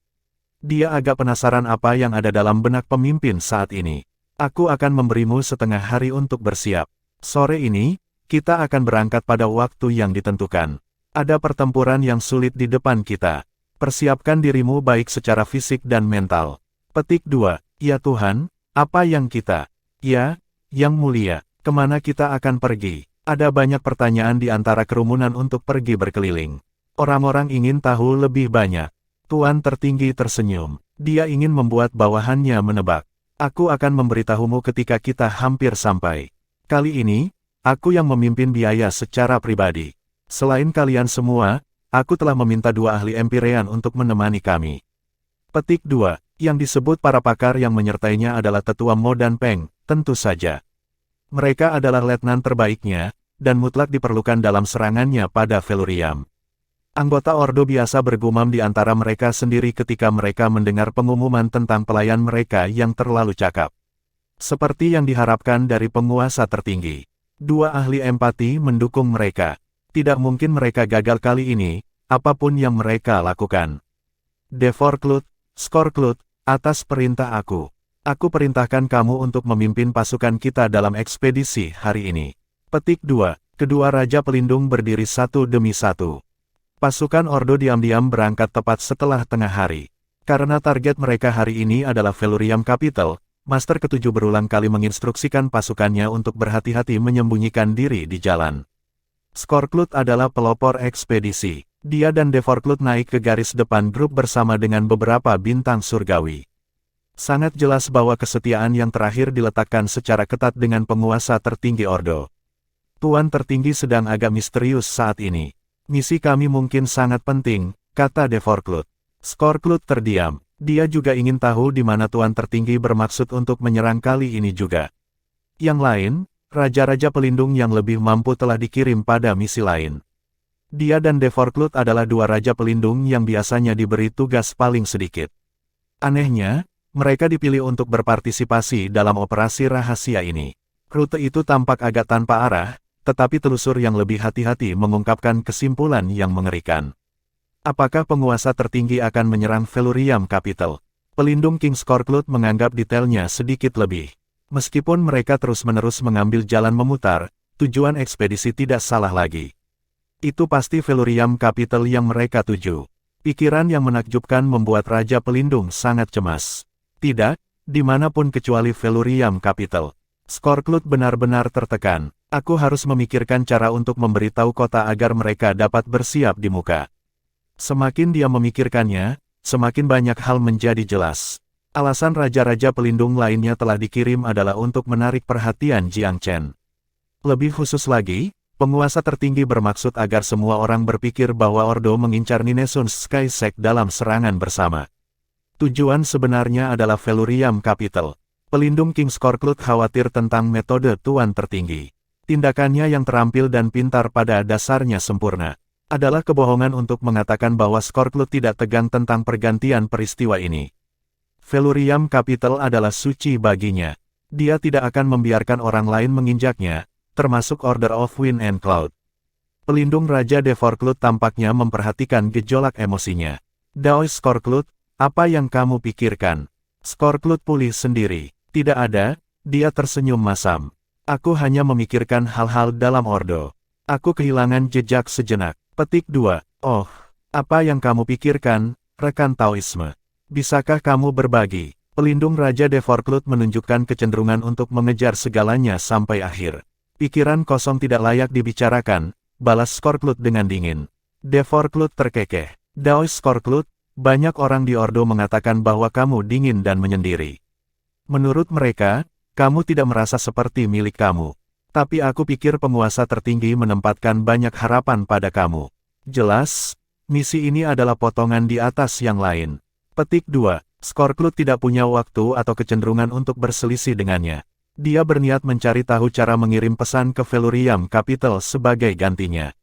Dia agak penasaran apa yang ada dalam benak pemimpin saat ini. Aku akan memberimu setengah hari untuk bersiap. Sore ini, kita akan berangkat pada waktu yang ditentukan. Ada pertempuran yang sulit di depan kita. Persiapkan dirimu baik secara fisik dan mental. Petik 2. Ya Tuhan, apa yang kita? Ya, Yang Mulia, kemana kita akan pergi? Ada banyak pertanyaan di antara kerumunan untuk pergi berkeliling. Orang-orang ingin tahu lebih banyak. Tuan tertinggi tersenyum. Dia ingin membuat bawahannya menebak. Aku akan memberitahumu ketika kita hampir sampai. Kali ini, aku yang memimpin biaya secara pribadi. Selain kalian semua, aku telah meminta 2 ahli Empyrean untuk menemani kami. Petik 2. Yang disebut para pakar yang menyertainya adalah Tetua Mo dan Peng, tentu saja. Mereka adalah letnan terbaiknya, dan mutlak diperlukan dalam serangannya pada Felurium. Anggota Ordo biasa bergumam di antara mereka sendiri ketika mereka mendengar pengumuman tentang pelayan mereka yang terlalu cakap. Seperti yang diharapkan dari penguasa tertinggi. 2 ahli empati mendukung mereka. Tidak mungkin mereka gagal kali ini, apapun yang mereka lakukan. Devorklut, Skorklut, atas perintah aku perintahkan kamu untuk memimpin pasukan kita dalam ekspedisi hari ini. Petik 2. Kedua Raja Pelindung berdiri satu demi satu. Pasukan Ordo diam-diam berangkat tepat setelah tengah hari. Karena target mereka hari ini adalah Felurium Capital, Master Ketujuh berulang kali menginstruksikan pasukannya untuk berhati-hati menyembunyikan diri di jalan. Skorklut adalah pelopor ekspedisi. Dia dan Devorklut naik ke garis depan grup bersama dengan beberapa bintang surgawi. Sangat jelas bahwa kesetiaan yang terakhir diletakkan secara ketat dengan penguasa tertinggi Ordo. Tuan tertinggi sedang agak misterius saat ini. Misi kami mungkin sangat penting, kata Devorklut. Skorklut terdiam. Dia juga ingin tahu di mana Tuan tertinggi bermaksud untuk menyerang kali ini juga. Yang lain, Raja-Raja Pelindung yang lebih mampu telah dikirim pada misi lain. Dia dan Devorklut adalah dua Raja Pelindung yang biasanya diberi tugas paling sedikit. Anehnya, mereka dipilih untuk berpartisipasi dalam operasi rahasia ini. Rute itu tampak agak tanpa arah, tetapi telusur yang lebih hati-hati mengungkapkan kesimpulan yang mengerikan. Apakah penguasa tertinggi akan menyerang Felurium Capital? Pelindung King Skorklut menganggap detailnya sedikit lebih. Meskipun mereka terus-menerus mengambil jalan memutar, tujuan ekspedisi tidak salah lagi. Itu pasti Felurium Capital yang mereka tuju. Pikiran yang menakjubkan membuat Raja Pelindung sangat cemas. Tidak, dimanapun kecuali Felurium Capital. Skorklut benar-benar tertekan. Aku harus memikirkan cara untuk memberitahu kota agar mereka dapat bersiap di muka. Semakin dia memikirkannya, semakin banyak hal menjadi jelas. Alasan Raja-Raja Pelindung lainnya telah dikirim adalah untuk menarik perhatian Jiang Chen. Lebih khusus lagi, penguasa tertinggi bermaksud agar semua orang berpikir bahwa Ordo mengincar Ninesun's Sky Sect dalam serangan bersama. Tujuan sebenarnya adalah Felurium Capital. Pelindung King Skorklut khawatir tentang metode Tuan tertinggi. Tindakannya yang terampil dan pintar pada dasarnya sempurna. Adalah kebohongan untuk mengatakan bahwa Skorklut tidak tegang tentang pergantian peristiwa ini. Felurium Capital adalah suci baginya. Dia tidak akan membiarkan orang lain menginjaknya, termasuk Order of Wind and Cloud. Pelindung Raja Devorklut tampaknya memperhatikan gejolak emosinya. Daoi Skorklut, apa yang kamu pikirkan? Skorklut pulih sendiri. Tidak ada, dia tersenyum masam. Aku hanya memikirkan hal-hal dalam Ordo. Aku kehilangan jejak sejenak. Petik 2. Oh, apa yang kamu pikirkan, rekan Taoisme? Bisakah kamu berbagi? Pelindung Raja Devorklut menunjukkan kecenderungan untuk mengejar segalanya sampai akhir. Pikiran kosong tidak layak dibicarakan, balas Skorklut dengan dingin. Devorklut terkekeh. Daoi Skorklut, banyak orang di Ordo mengatakan bahwa kamu dingin dan menyendiri. Menurut mereka, kamu tidak merasa seperti milik kamu. Tapi aku pikir penguasa tertinggi menempatkan banyak harapan pada kamu. Jelas, misi ini adalah potongan di atas yang lain. Petik 2. Skorklut tidak punya waktu atau kecenderungan untuk berselisih dengannya. Dia berniat mencari tahu cara mengirim pesan ke Felurium Capital sebagai gantinya.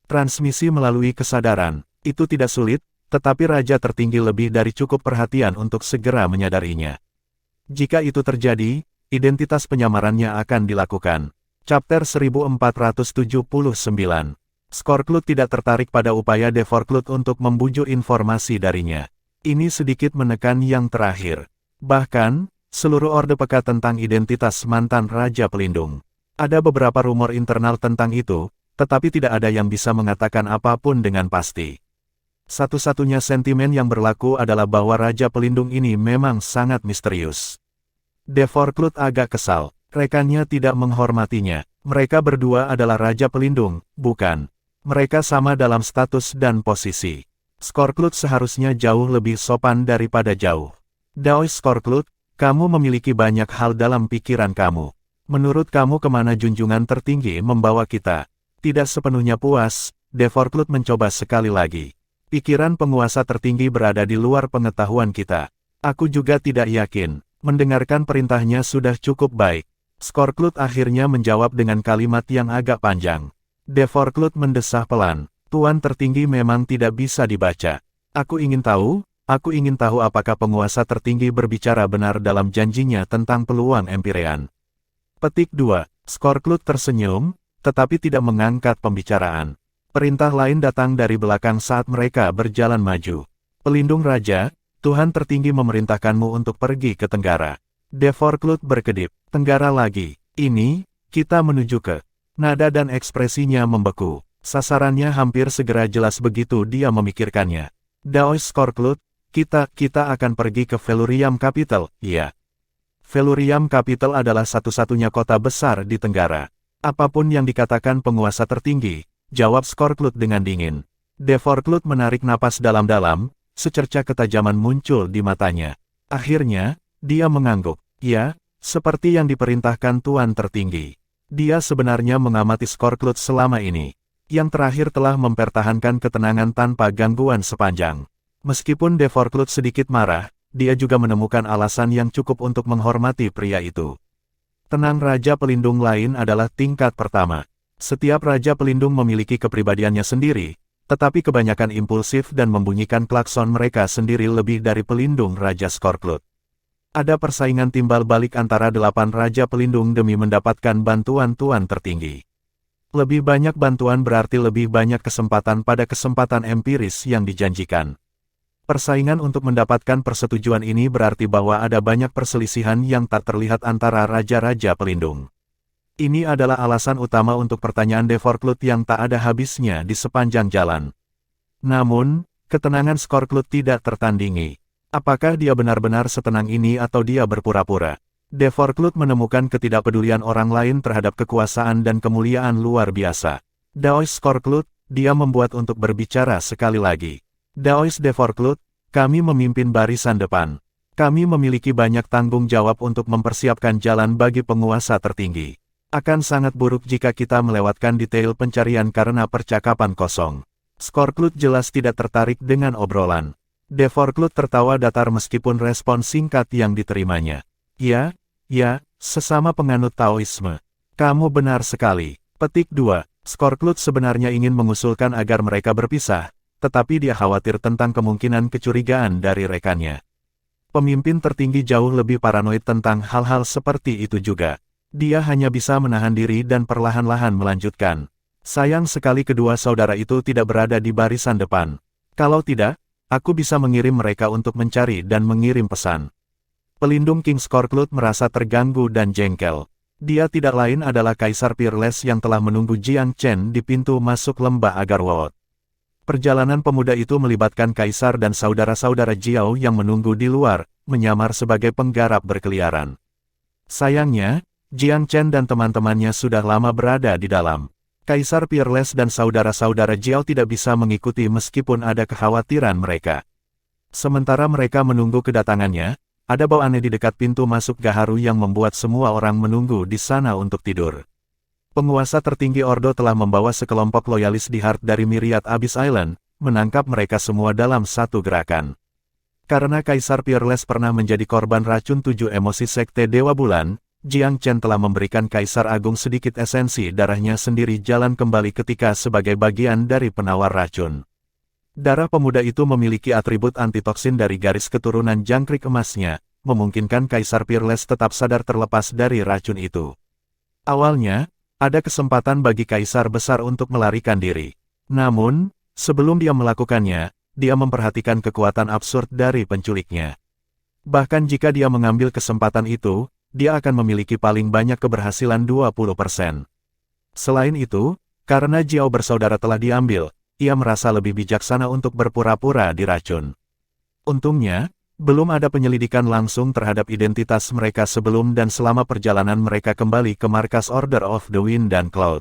Transmisi melalui kesadaran. Itu tidak sulit, tetapi Raja tertinggi lebih dari cukup perhatian untuk segera menyadarinya. Jika itu terjadi, identitas penyamarannya akan dilakukan. Chapter 1479. Skorklut tidak tertarik pada upaya Devorklut untuk membujuk informasi darinya. Ini sedikit menekan yang terakhir. Bahkan, seluruh Orde peka tentang identitas mantan Raja Pelindung. Ada beberapa rumor internal tentang itu, tetapi tidak ada yang bisa mengatakan apapun dengan pasti. Satu-satunya sentimen yang berlaku adalah bahwa Raja Pelindung ini memang sangat misterius. Devorklut agak kesal. Rekannya tidak menghormatinya. Mereka berdua adalah Raja Pelindung, bukan? Mereka sama dalam status dan posisi. Skorklut seharusnya jauh lebih sopan daripada jauh. Daoi Skorklut, kamu memiliki banyak hal dalam pikiran kamu. Menurut kamu kemana junjungan tertinggi membawa kita? Tidak sepenuhnya puas, Devorklut mencoba sekali lagi. Pikiran penguasa tertinggi berada di luar pengetahuan kita. Aku juga tidak yakin. Mendengarkan perintahnya sudah cukup baik. Skorklut akhirnya menjawab dengan kalimat yang agak panjang. Devorklut mendesah pelan. Tuan tertinggi memang tidak bisa dibaca. Aku ingin tahu apakah penguasa tertinggi berbicara benar dalam janjinya tentang peluang Empyrean. Petik 2. Skorklut tersenyum, tetapi tidak mengangkat pembicaraan. Perintah lain datang dari belakang saat mereka berjalan maju. Pelindung Raja, Tuhan tertinggi memerintahkanmu untuk pergi ke Tenggara. Devorklut berkedip. Tenggara lagi. Ini, kita menuju ke Nada dan ekspresinya membeku. Sasarannya hampir segera jelas begitu dia memikirkannya. Daois Skorklut, kita akan pergi ke Felurium Capital, iya. Felurium Capital adalah satu-satunya kota besar di Tenggara. Apapun yang dikatakan penguasa tertinggi, jawab Skorklut dengan dingin. Devorklut menarik napas dalam-dalam, secerca ketajaman muncul di matanya. Akhirnya, dia mengangguk. Ya, seperti yang diperintahkan Tuan Tertinggi. Dia sebenarnya mengamati Skorklut selama ini. Yang terakhir telah mempertahankan ketenangan tanpa gangguan sepanjang. Meskipun Devorklut sedikit marah, dia juga menemukan alasan yang cukup untuk menghormati pria itu. Tenang, Raja Pelindung lain adalah tingkat pertama. Setiap Raja Pelindung memiliki kepribadiannya sendiri, tetapi kebanyakan impulsif dan membunyikan klakson mereka sendiri lebih dari pelindung Raja Skorklut. Ada persaingan timbal balik antara 8 Raja Pelindung demi mendapatkan bantuan Tuan Tertinggi. Lebih banyak bantuan berarti lebih banyak kesempatan pada kesempatan empiris yang dijanjikan. Persaingan untuk mendapatkan persetujuan ini berarti bahwa ada banyak perselisihan yang tak terlihat antara Raja-Raja Pelindung. Ini adalah alasan utama untuk pertanyaan Devorklut yang tak ada habisnya di sepanjang jalan. Namun, ketenangan Skorklut tidak tertandingi. Apakah dia benar-benar setenang ini atau dia berpura-pura? Devorklut menemukan ketidakpedulian orang lain terhadap kekuasaan dan kemuliaan luar biasa. Daois Skorklut, dia membuat untuk berbicara sekali lagi. Daois Devorklut, kami memimpin barisan depan. Kami memiliki banyak tanggung jawab untuk mempersiapkan jalan bagi penguasa tertinggi. Akan sangat buruk jika kita melewatkan detail pencarian karena percakapan kosong. Skorklut jelas tidak tertarik dengan obrolan. Devorklut tertawa datar meskipun respon singkat yang diterimanya. Ya, sesama penganut Taoisme. Kamu benar sekali. Petik 2. Skorklut sebenarnya ingin mengusulkan agar mereka berpisah, tetapi dia khawatir tentang kemungkinan kecurigaan dari rekannya. Pemimpin tertinggi jauh lebih paranoid tentang hal-hal seperti itu juga. Dia hanya bisa menahan diri dan perlahan-lahan melanjutkan. Sayang sekali kedua saudara itu tidak berada di barisan depan. Kalau tidak, aku bisa mengirim mereka untuk mencari dan mengirim pesan. Pelindung King Skorklut merasa terganggu dan jengkel. Dia tidak lain adalah Kaisar Peerless yang telah menunggu Jiang Chen di pintu masuk lembah Agarwold. Perjalanan pemuda itu melibatkan Kaisar dan saudara-saudara Jiao yang menunggu di luar, menyamar sebagai penggarap berkeliaran. Sayangnya, Jiang Chen dan teman-temannya sudah lama berada di dalam. Kaisar Peerless dan saudara-saudara Jiao tidak bisa mengikuti meskipun ada kekhawatiran mereka. Sementara mereka menunggu kedatangannya, ada bau aneh di dekat pintu masuk gaharu yang membuat semua orang menunggu di sana untuk tidur. Penguasa tertinggi Ordo telah membawa sekelompok loyalis di Heart dari Myriad Abyss Island, menangkap mereka semua dalam satu gerakan. Karena Kaisar Peerless pernah menjadi korban racun 7 emosi Sekte Dewa Bulan, Jiang Chen telah memberikan Kaisar Agung sedikit esensi darahnya sendiri jalan kembali ketika sebagai bagian dari penawar racun. Darah pemuda itu memiliki atribut antitoksin dari garis keturunan jangkrik emasnya, memungkinkan Kaisar Peerless tetap sadar terlepas dari racun itu. Awalnya, ada kesempatan bagi Kaisar Besar untuk melarikan diri. Namun, sebelum dia melakukannya, dia memperhatikan kekuatan absurd dari penculiknya. Bahkan jika dia mengambil kesempatan itu, dia akan memiliki paling banyak keberhasilan 20%. Selain itu, karena Jiao bersaudara telah diambil, ia merasa lebih bijaksana untuk berpura-pura diracun. Untungnya, belum ada penyelidikan langsung terhadap identitas mereka sebelum dan selama perjalanan mereka kembali ke markas Order of the Wind dan Cloud.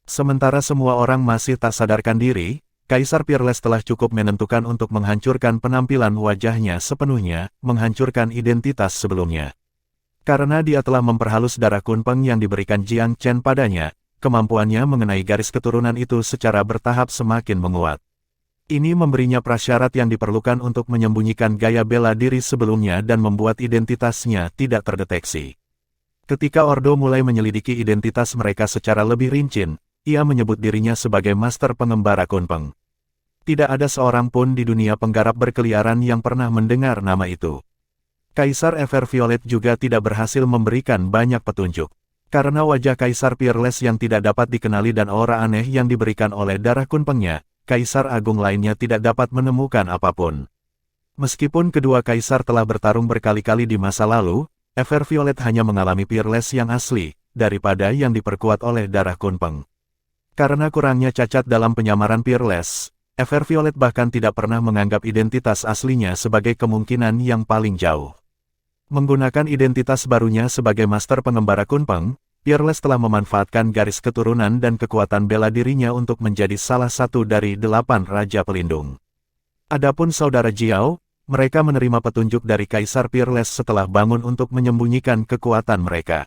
Sementara semua orang masih tak sadarkan diri, Kaisar Peerless telah cukup menentukan untuk menghancurkan penampilan wajahnya sepenuhnya, menghancurkan identitas sebelumnya. Karena dia telah memperhalus darah kunpeng yang diberikan Jiang Chen padanya, kemampuannya mengenai garis keturunan itu secara bertahap semakin menguat. Ini memberinya prasyarat yang diperlukan untuk menyembunyikan gaya bela diri sebelumnya dan membuat identitasnya tidak terdeteksi. Ketika Ordo mulai menyelidiki identitas mereka secara lebih rinci, ia menyebut dirinya sebagai Master Pengembara Kunpeng. Tidak ada seorang pun di dunia penggarap berkeliaran yang pernah mendengar nama itu. Kaisar Everviolet juga tidak berhasil memberikan banyak petunjuk. Karena wajah Kaisar Peerless yang tidak dapat dikenali dan aura aneh yang diberikan oleh darah kunpengnya, Kaisar Agung lainnya tidak dapat menemukan apapun. Meskipun kedua kaisar telah bertarung berkali-kali di masa lalu, Everviolet hanya mengalami Peerless yang asli, daripada yang diperkuat oleh darah Kunpeng. Karena kurangnya cacat dalam penyamaran Peerless, Ever Violet bahkan tidak pernah menganggap identitas aslinya sebagai kemungkinan yang paling jauh. Menggunakan identitas barunya sebagai master pengembara Kunpeng, Peerless telah memanfaatkan garis keturunan dan kekuatan bela dirinya untuk menjadi salah satu dari 8 Raja Pelindung. Adapun saudara Jiao, mereka menerima petunjuk dari Kaisar Peerless setelah bangun untuk menyembunyikan kekuatan mereka.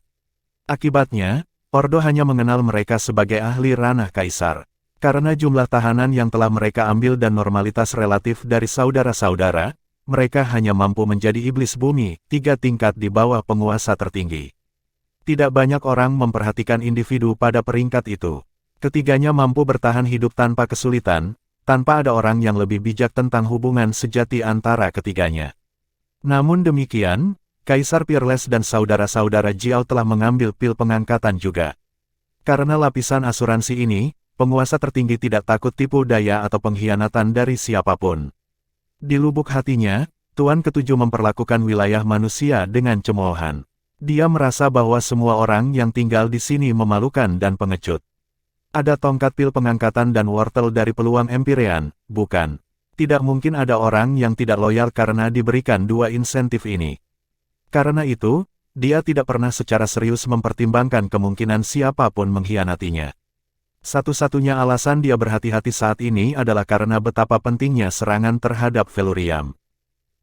Akibatnya, Ordo hanya mengenal mereka sebagai ahli ranah Kaisar. Karena jumlah tahanan yang telah mereka ambil dan normalitas relatif dari saudara-saudara, mereka hanya mampu menjadi iblis bumi, 3 tingkat di bawah penguasa tertinggi. Tidak banyak orang memperhatikan individu pada peringkat itu. Ketiganya mampu bertahan hidup tanpa kesulitan, tanpa ada orang yang lebih bijak tentang hubungan sejati antara ketiganya. Namun demikian, Kaisar Peerless dan saudara-saudara Jiao telah mengambil pil pengangkatan juga. Karena lapisan asuransi ini, penguasa tertinggi tidak takut tipu daya atau pengkhianatan dari siapapun. Di lubuk hatinya, Tuan Ketujuh memperlakukan wilayah manusia dengan cemoohan. Dia merasa bahwa semua orang yang tinggal di sini memalukan dan pengecut. Ada tongkat pil pengangkatan dan wortel dari peluang Empyrean, bukan? Tidak mungkin ada orang yang tidak loyal karena diberikan 2 insentif ini. Karena itu, dia tidak pernah secara serius mempertimbangkan kemungkinan siapapun mengkhianatinya. Satu-satunya alasan dia berhati-hati saat ini adalah karena betapa pentingnya serangan terhadap Felurium.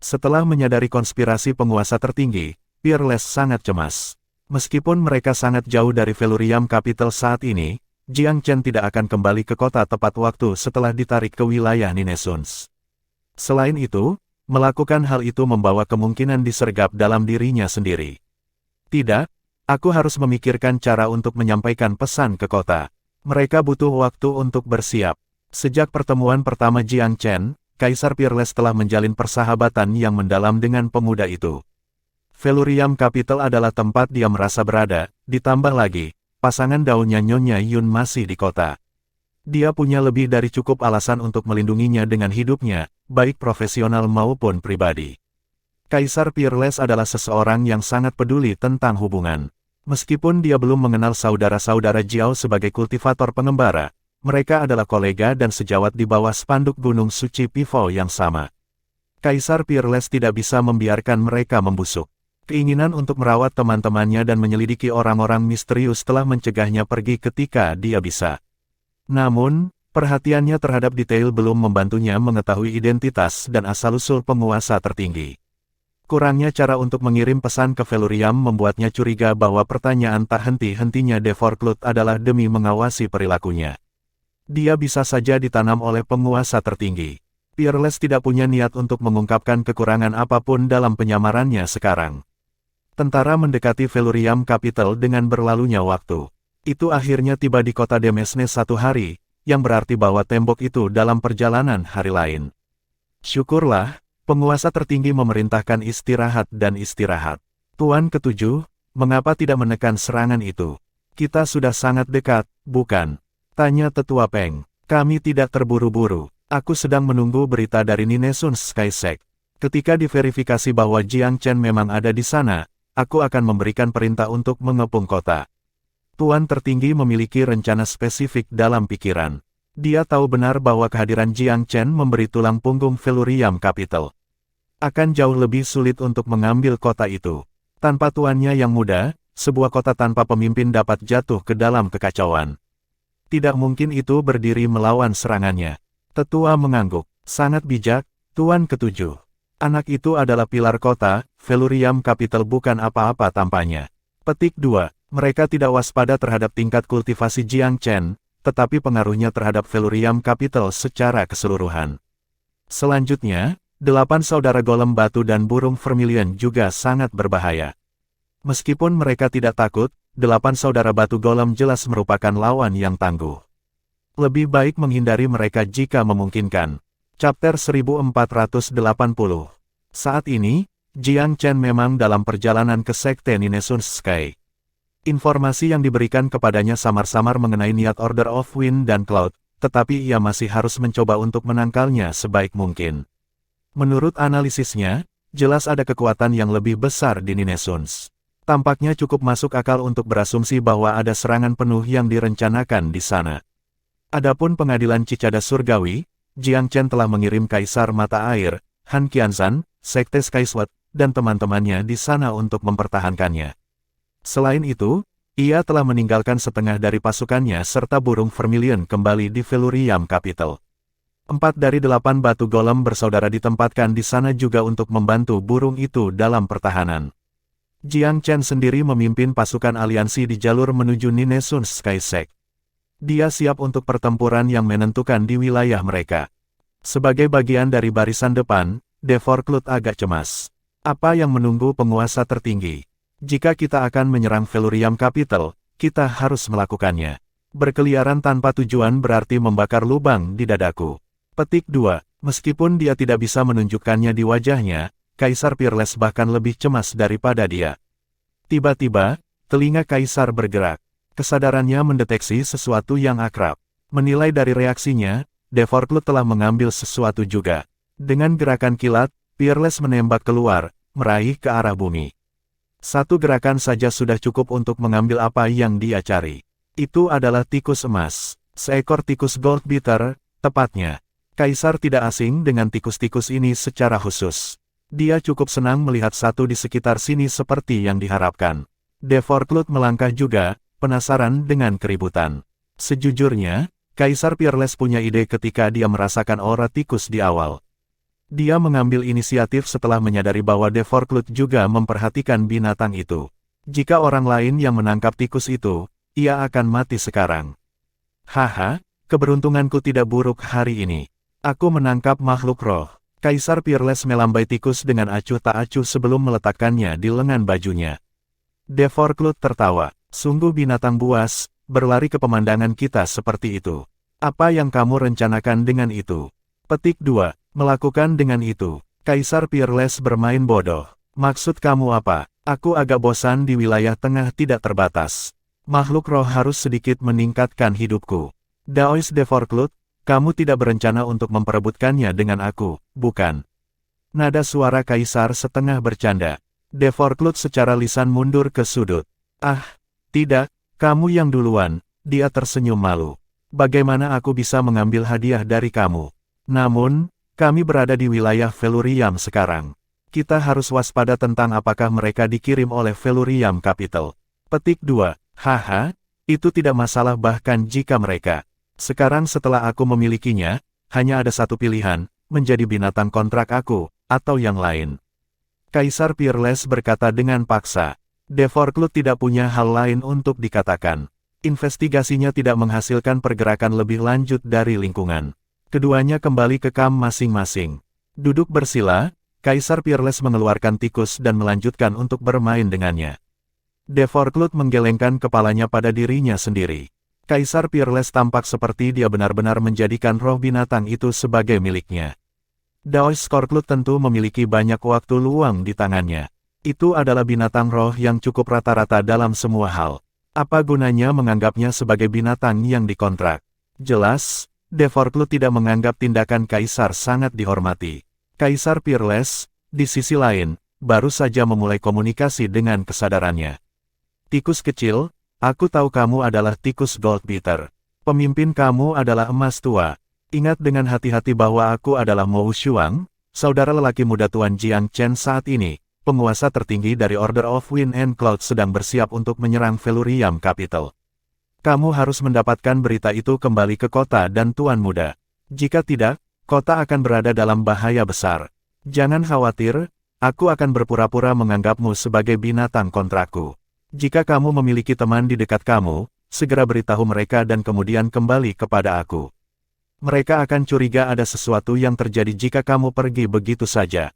Setelah menyadari konspirasi penguasa tertinggi, Peerless sangat cemas. Meskipun mereka sangat jauh dari Felurium Capital saat ini, Jiang Chen tidak akan kembali ke kota tepat waktu setelah ditarik ke wilayah Ninesuns. Selain itu, melakukan hal itu membawa kemungkinan disergap dalam dirinya sendiri. Tidak, aku harus memikirkan cara untuk menyampaikan pesan ke kota. Mereka butuh waktu untuk bersiap. Sejak pertemuan pertama Jiang Chen, Kaisar Peerless telah menjalin persahabatan yang mendalam dengan pemuda itu. Felurium Capital adalah tempat dia merasa berada, ditambah lagi, pasangan daunnya Nyonya Yun masih di kota. Dia punya lebih dari cukup alasan untuk melindunginya dengan hidupnya, baik profesional maupun pribadi. Kaisar Peerless adalah seseorang yang sangat peduli tentang hubungan. Meskipun dia belum mengenal saudara-saudara Jiao sebagai kultivator pengembara, mereka adalah kolega dan sejawat di bawah spanduk Gunung Suci Pivo yang sama. Kaisar Peerless tidak bisa membiarkan mereka membusuk. Keinginan untuk merawat teman-temannya dan menyelidiki orang-orang misterius telah mencegahnya pergi ketika dia bisa. Namun, perhatiannya terhadap detail belum membantunya mengetahui identitas dan asal-usul penguasa tertinggi. Kurangnya cara untuk mengirim pesan ke Felurium membuatnya curiga bahwa pertanyaan tak henti-hentinya Devorklut adalah demi mengawasi perilakunya. Dia bisa saja ditanam oleh penguasa tertinggi. Peerless tidak punya niat untuk mengungkapkan kekurangan apapun dalam penyamarannya sekarang. Tentara mendekati Felurium Capital dengan berlalunya waktu. Itu akhirnya tiba di kota Demesne 1 hari, yang berarti bahwa tembok itu dalam perjalanan hari lain. Syukurlah, penguasa tertinggi memerintahkan istirahat dan istirahat. Tuan Ketujuh, mengapa tidak menekan serangan itu? Kita sudah sangat dekat, bukan? Tanya Tetua Peng. Kami tidak terburu-buru. Aku sedang menunggu berita dari Ninesuns Skysec. Ketika diverifikasi bahwa Jiang Chen memang ada di sana, aku akan memberikan perintah untuk mengepung kota. Tuan tertinggi memiliki rencana spesifik dalam pikiran. Dia tahu benar bahwa kehadiran Jiang Chen memberi tulang punggung Felurium Capital. Akan jauh lebih sulit untuk mengambil kota itu. Tanpa tuannya yang muda, sebuah kota tanpa pemimpin dapat jatuh ke dalam kekacauan. Tidak mungkin itu berdiri melawan serangannya. Tetua mengangguk. Sangat bijak, Tuan Ketujuh. Anak itu adalah pilar kota, Felurium Capital bukan apa-apa tampaknya. Petik 2. Mereka tidak waspada terhadap tingkat kultivasi Jiang Chen, tetapi pengaruhnya terhadap Felurium Capital secara keseluruhan. Selanjutnya, 8 saudara golem batu dan burung vermilion juga sangat berbahaya. Meskipun mereka tidak takut, 8 saudara batu golem jelas merupakan lawan yang tangguh. Lebih baik menghindari mereka jika memungkinkan. Chapter 1480. Saat ini, Jiang Chen memang dalam perjalanan ke Sekte Ninesuns Sky. Informasi yang diberikan kepadanya samar-samar mengenai niat Order of Wind dan Cloud, tetapi ia masih harus mencoba untuk menangkalnya sebaik mungkin. Menurut analisisnya, jelas ada kekuatan yang lebih besar di Ninesuns. Tampaknya cukup masuk akal untuk berasumsi bahwa ada serangan penuh yang direncanakan di sana. Adapun pengadilan Cicadas Surgawi, Jiang Chen telah mengirim Kaisar Mata Air, Han Qianzhan, Sekte Skysword, dan teman-temannya di sana untuk mempertahankannya. Selain itu, ia telah meninggalkan setengah dari pasukannya serta burung Vermilion kembali di Velurium Capital. 4 dari 8 batu golem bersaudara ditempatkan di sana juga untuk membantu burung itu dalam pertahanan. Jiang Chen sendiri memimpin pasukan aliansi di jalur menuju Ninesun Skysec. Dia siap untuk pertempuran yang menentukan di wilayah mereka. Sebagai bagian dari barisan depan, Devor Klut agak cemas. Apa yang menunggu penguasa tertinggi? Jika kita akan menyerang Velurium Capital, kita harus melakukannya. Berkeliaran tanpa tujuan berarti membakar lubang di dadaku. Petik 2. Meskipun dia tidak bisa menunjukkannya di wajahnya, Kaisar Peerless bahkan lebih cemas daripada dia. Tiba-tiba, telinga Kaisar bergerak. Kesadarannya mendeteksi sesuatu yang akrab. Menilai dari reaksinya, Devor Klut telah mengambil sesuatu juga. Dengan gerakan kilat, Peerless menembak keluar, meraih ke arah bumi. Satu gerakan saja sudah cukup untuk mengambil apa yang dia cari. Itu adalah tikus emas. Seekor tikus Gold Beater, tepatnya. Kaisar tidak asing dengan tikus-tikus ini secara khusus. Dia cukup senang melihat satu di sekitar sini seperti yang diharapkan. Devor Klut melangkah juga, penasaran dengan keributan. Sejujurnya, Kaisar Peerless punya ide ketika dia merasakan aura tikus di awal. Dia mengambil inisiatif setelah menyadari bahwa Devor Klut juga memperhatikan binatang itu. Jika orang lain yang menangkap tikus itu, ia akan mati sekarang. Haha, keberuntunganku tidak buruk hari ini. Aku menangkap makhluk roh. Kaisar Peerless melambai tikus dengan acuh tak acuh sebelum meletakkannya di lengan bajunya. Devor Klut tertawa. Sungguh binatang buas, berlari ke pemandangan kita seperti itu. Apa yang kamu rencanakan dengan itu? Petik 2. Melakukan dengan itu. Kaisar Peerless bermain bodoh. Maksud kamu apa? Aku agak bosan di wilayah tengah tidak terbatas. Makhluk roh harus sedikit meningkatkan hidupku. Daois Devor Klut, kamu tidak berencana untuk memperebutkannya dengan aku, bukan? Nada suara Kaisar setengah bercanda. Devor Klut secara lisan mundur ke sudut. Ah, tidak, kamu yang duluan, dia tersenyum malu. Bagaimana aku bisa mengambil hadiah dari kamu? Namun, kami berada di wilayah Velurium sekarang. Kita harus waspada tentang apakah mereka dikirim oleh Velurium Capital. Petik 2. Haha, itu tidak masalah bahkan jika mereka. Sekarang setelah aku memilikinya, hanya ada satu pilihan, menjadi binatang kontrak aku, atau yang lain. Kaisar Peerless berkata dengan paksa. Devor Klut tidak punya hal lain untuk dikatakan. Investigasinya tidak menghasilkan pergerakan lebih lanjut dari lingkungan. Keduanya kembali ke kamp masing-masing. Duduk bersila, Kaisar Peerless mengeluarkan tikus dan melanjutkan untuk bermain dengannya. Devor Klut menggelengkan kepalanya pada dirinya sendiri. Kaisar Peerless tampak seperti dia benar-benar menjadikan roh binatang itu sebagai miliknya. Daois Skorklut tentu memiliki banyak waktu luang di tangannya. Itu adalah binatang roh yang cukup rata-rata dalam semua hal. Apa gunanya menganggapnya sebagai binatang yang dikontrak? Jelas, Devor Klut tidak menganggap tindakan Kaisar sangat dihormati. Kaisar Peerless, di sisi lain, baru saja memulai komunikasi dengan kesadarannya. Tikus kecil, aku tahu kamu adalah tikus Gold Beater. Pemimpin kamu adalah emas tua. Ingat dengan hati-hati bahwa aku adalah Mo Shuang, saudara lelaki muda Tuan Jiang Chen saat ini. Penguasa tertinggi dari Order of Wind and Cloud sedang bersiap untuk menyerang Velurium Capital. Kamu harus mendapatkan berita itu kembali ke kota dan Tuan Muda. Jika tidak, kota akan berada dalam bahaya besar. Jangan khawatir, aku akan berpura-pura menganggapmu sebagai binatang kontrakku. Jika kamu memiliki teman di dekat kamu, segera beritahu mereka dan kemudian kembali kepada aku. Mereka akan curiga ada sesuatu yang terjadi jika kamu pergi begitu saja.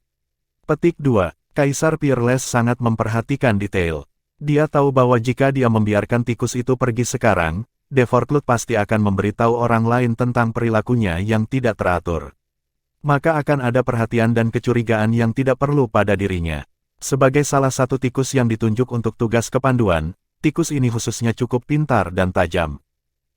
Petik 2. Kaisar Peerless sangat memperhatikan detail. Dia tahu bahwa jika dia membiarkan tikus itu pergi sekarang, Devor Klut pasti akan memberitahu orang lain tentang perilakunya yang tidak teratur. Maka akan ada perhatian dan kecurigaan yang tidak perlu pada dirinya. Sebagai salah satu tikus yang ditunjuk untuk tugas kepanduan, tikus ini khususnya cukup pintar dan tajam.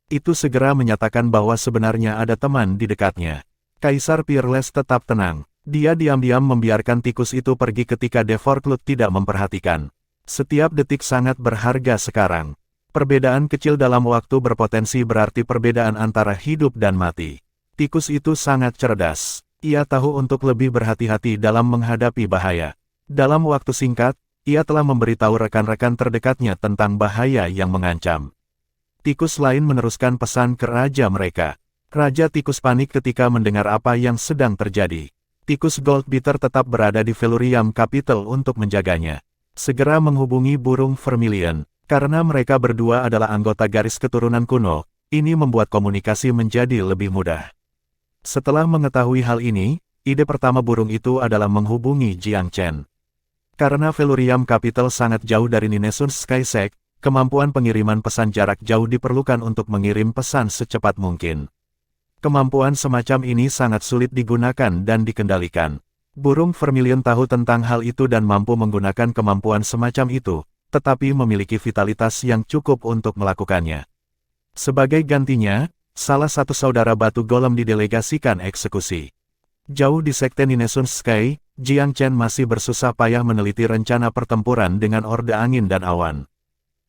Itu segera menyatakan bahwa sebenarnya ada teman di dekatnya. Kaisar Peerless tetap tenang. Dia diam-diam membiarkan tikus itu pergi ketika Devor Klut tidak memperhatikan. Setiap detik sangat berharga sekarang. Perbedaan kecil dalam waktu berpotensi berarti perbedaan antara hidup dan mati. Tikus itu sangat cerdas. Ia tahu untuk lebih berhati-hati dalam menghadapi bahaya. Dalam waktu singkat, ia telah memberitahu rekan-rekan terdekatnya tentang bahaya yang mengancam. Tikus lain meneruskan pesan ke raja mereka. Raja tikus panik ketika mendengar apa yang sedang terjadi. Tikus Goldbeater tetap berada di Velurium Capital untuk menjaganya. Segera menghubungi burung Vermilion. Karena mereka berdua adalah anggota garis keturunan kuno, ini membuat komunikasi menjadi lebih mudah. Setelah mengetahui hal ini, ide pertama burung itu adalah menghubungi Jiang Chen. Karena Velurium Capital sangat jauh dari Ninesun Skysec, kemampuan pengiriman pesan jarak jauh diperlukan untuk mengirim pesan secepat mungkin. Kemampuan semacam ini sangat sulit digunakan dan dikendalikan. Burung Vermilion tahu tentang hal itu dan mampu menggunakan kemampuan semacam itu, tetapi memiliki vitalitas yang cukup untuk melakukannya. Sebagai gantinya, salah satu saudara batu golem didelegasikan eksekusi. Jauh di Sekte Ninesun Sky, Jiang Chen masih bersusah payah meneliti rencana pertempuran dengan Orde Angin dan Awan.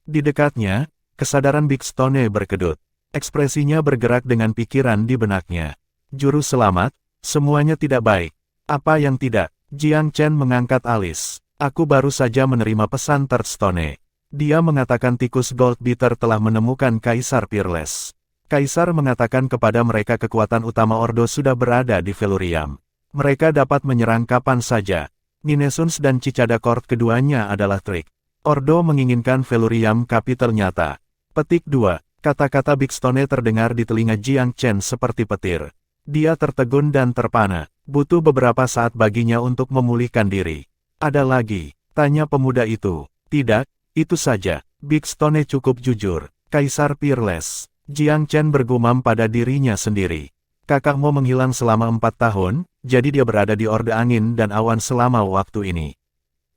Di dekatnya, kesadaran Big Stone berkedut. Ekspresinya bergerak dengan pikiran di benaknya. Juru selamat, semuanya tidak baik. Apa yang tidak? Jiang Chen mengangkat alis. Aku baru saja menerima pesan Third Stone. Dia mengatakan tikus Goldbeater telah menemukan Kaisar Peerless. Kaisar mengatakan kepada mereka kekuatan utama Ordo sudah berada di Velurium. Mereka dapat menyerang kapan saja. Ninesuns dan Cicada Court keduanya adalah trik. Ordo menginginkan Velurium Capital nyata. Petik 2. Kata-kata Big Stone terdengar di telinga Jiang Chen seperti petir. Dia tertegun dan terpana. Butuh beberapa saat baginya untuk memulihkan diri. Ada lagi? Tanya pemuda itu. Tidak, itu saja. Big Stone cukup jujur. Kaisar Peerless. Jiang Chen bergumam pada dirinya sendiri. Kakakmu menghilang selama 4 tahun, jadi dia berada di Orde Angin dan Awan selama waktu ini.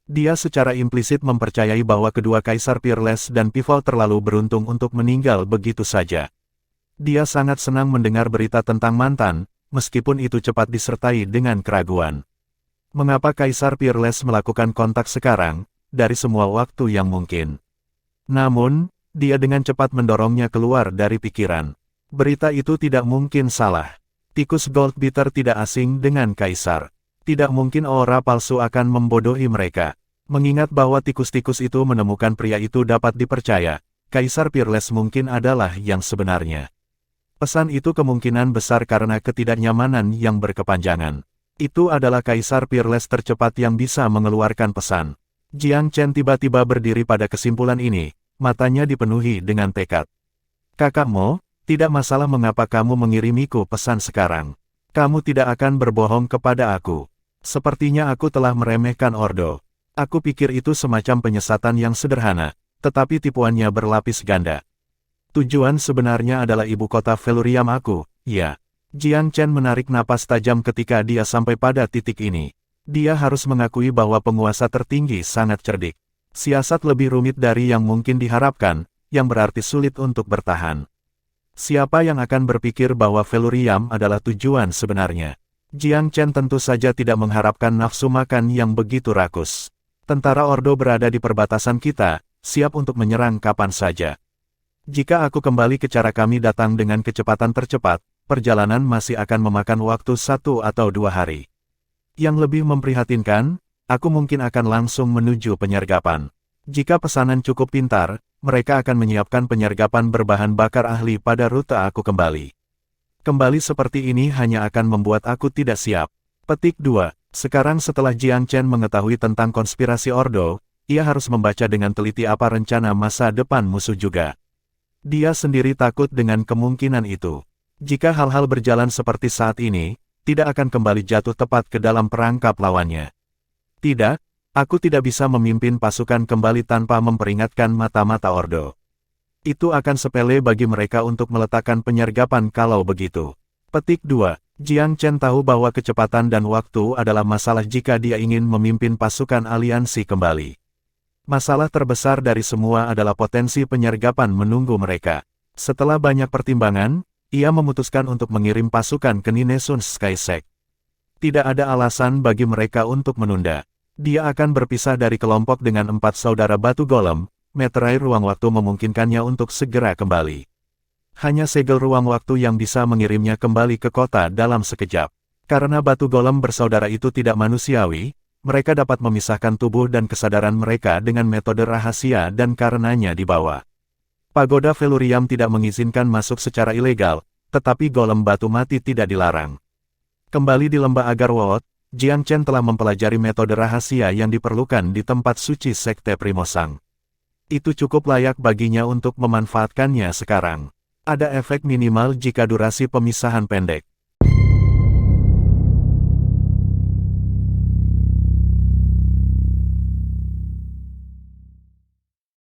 Dia secara implisit mempercayai bahwa kedua Kaisar Peerless dan Pivot terlalu beruntung untuk meninggal begitu saja. Dia sangat senang mendengar berita tentang mantan, meskipun itu cepat disertai dengan keraguan. Mengapa Kaisar Peerless melakukan kontak sekarang, dari semua waktu yang mungkin? Namun, dia dengan cepat mendorongnya keluar dari pikiran. Berita itu tidak mungkin salah. Tikus Goldbeater tidak asing dengan Kaisar. Tidak mungkin aura palsu akan membodohi mereka. Mengingat bahwa tikus-tikus itu menemukan pria itu dapat dipercaya, Kaisar Peerless mungkin adalah yang sebenarnya. Pesan itu kemungkinan besar karena ketidaknyamanan yang berkepanjangan. Itu adalah Kaisar Peerless tercepat yang bisa mengeluarkan pesan. Jiang Chen tiba-tiba berdiri pada kesimpulan ini, matanya dipenuhi dengan tekad. Kakakmu, tidak masalah mengapa kamu mengirimiku pesan sekarang. Kamu tidak akan berbohong kepada aku. Sepertinya aku telah meremehkan Ordo. Aku pikir itu semacam penyesatan yang sederhana, tetapi tipuannya berlapis ganda. Tujuan sebenarnya adalah ibu kota Velurium aku, ya. Jiang Chen menarik napas tajam ketika dia sampai pada titik ini. Dia harus mengakui bahwa penguasa tertinggi sangat cerdik. Siasat lebih rumit dari yang mungkin diharapkan, yang berarti sulit untuk bertahan. Siapa yang akan berpikir bahwa Velurium adalah tujuan sebenarnya? Jiang Chen tentu saja tidak mengharapkan nafsu makan yang begitu rakus. Tentara Ordo berada di perbatasan kita, siap untuk menyerang kapan saja. Jika aku kembali ke cara kami datang dengan kecepatan tercepat, perjalanan masih akan memakan waktu 1 atau 2 hari. Yang lebih memprihatinkan, aku mungkin akan langsung menuju penyergapan. Jika pesanan cukup pintar, mereka akan menyiapkan penyergapan berbahan bakar ahli pada rute aku kembali. Kembali seperti ini hanya akan membuat aku tidak siap. Petik 2. Sekarang setelah Jiang Chen mengetahui tentang konspirasi Ordo, ia harus membaca dengan teliti apa rencana masa depan musuh juga. Dia sendiri takut dengan kemungkinan itu. Jika hal-hal berjalan seperti saat ini, tidak akan kembali jatuh tepat ke dalam perangkap lawannya. Tidak, aku tidak bisa memimpin pasukan kembali tanpa memperingatkan mata-mata Ordo. Itu akan sepele bagi mereka untuk meletakkan penyergapan kalau begitu. Petik 2. Jiang Chen tahu bahwa kecepatan dan waktu adalah masalah jika dia ingin memimpin pasukan aliansi kembali. Masalah terbesar dari semua adalah potensi penyergapan menunggu mereka. Setelah banyak pertimbangan, ia memutuskan untuk mengirim pasukan ke Ninesun Skysec. Tidak ada alasan bagi mereka untuk menunda. Dia akan berpisah dari kelompok dengan 4 saudara batu golem, meterai ruang waktu memungkinkannya untuk segera kembali. Hanya segel ruang waktu yang bisa mengirimnya kembali ke kota dalam sekejap. Karena batu golem bersaudara itu tidak manusiawi, mereka dapat memisahkan tubuh dan kesadaran mereka dengan metode rahasia dan karenanya dibawa. Pagoda Velurium tidak mengizinkan masuk secara ilegal, tetapi golem batu mati tidak dilarang. Kembali di lembah Agarwood, Jiang Chen telah mempelajari metode rahasia yang diperlukan di tempat suci Sekte Primosang. Itu cukup layak baginya untuk memanfaatkannya sekarang. Ada efek minimal jika durasi pemisahan pendek.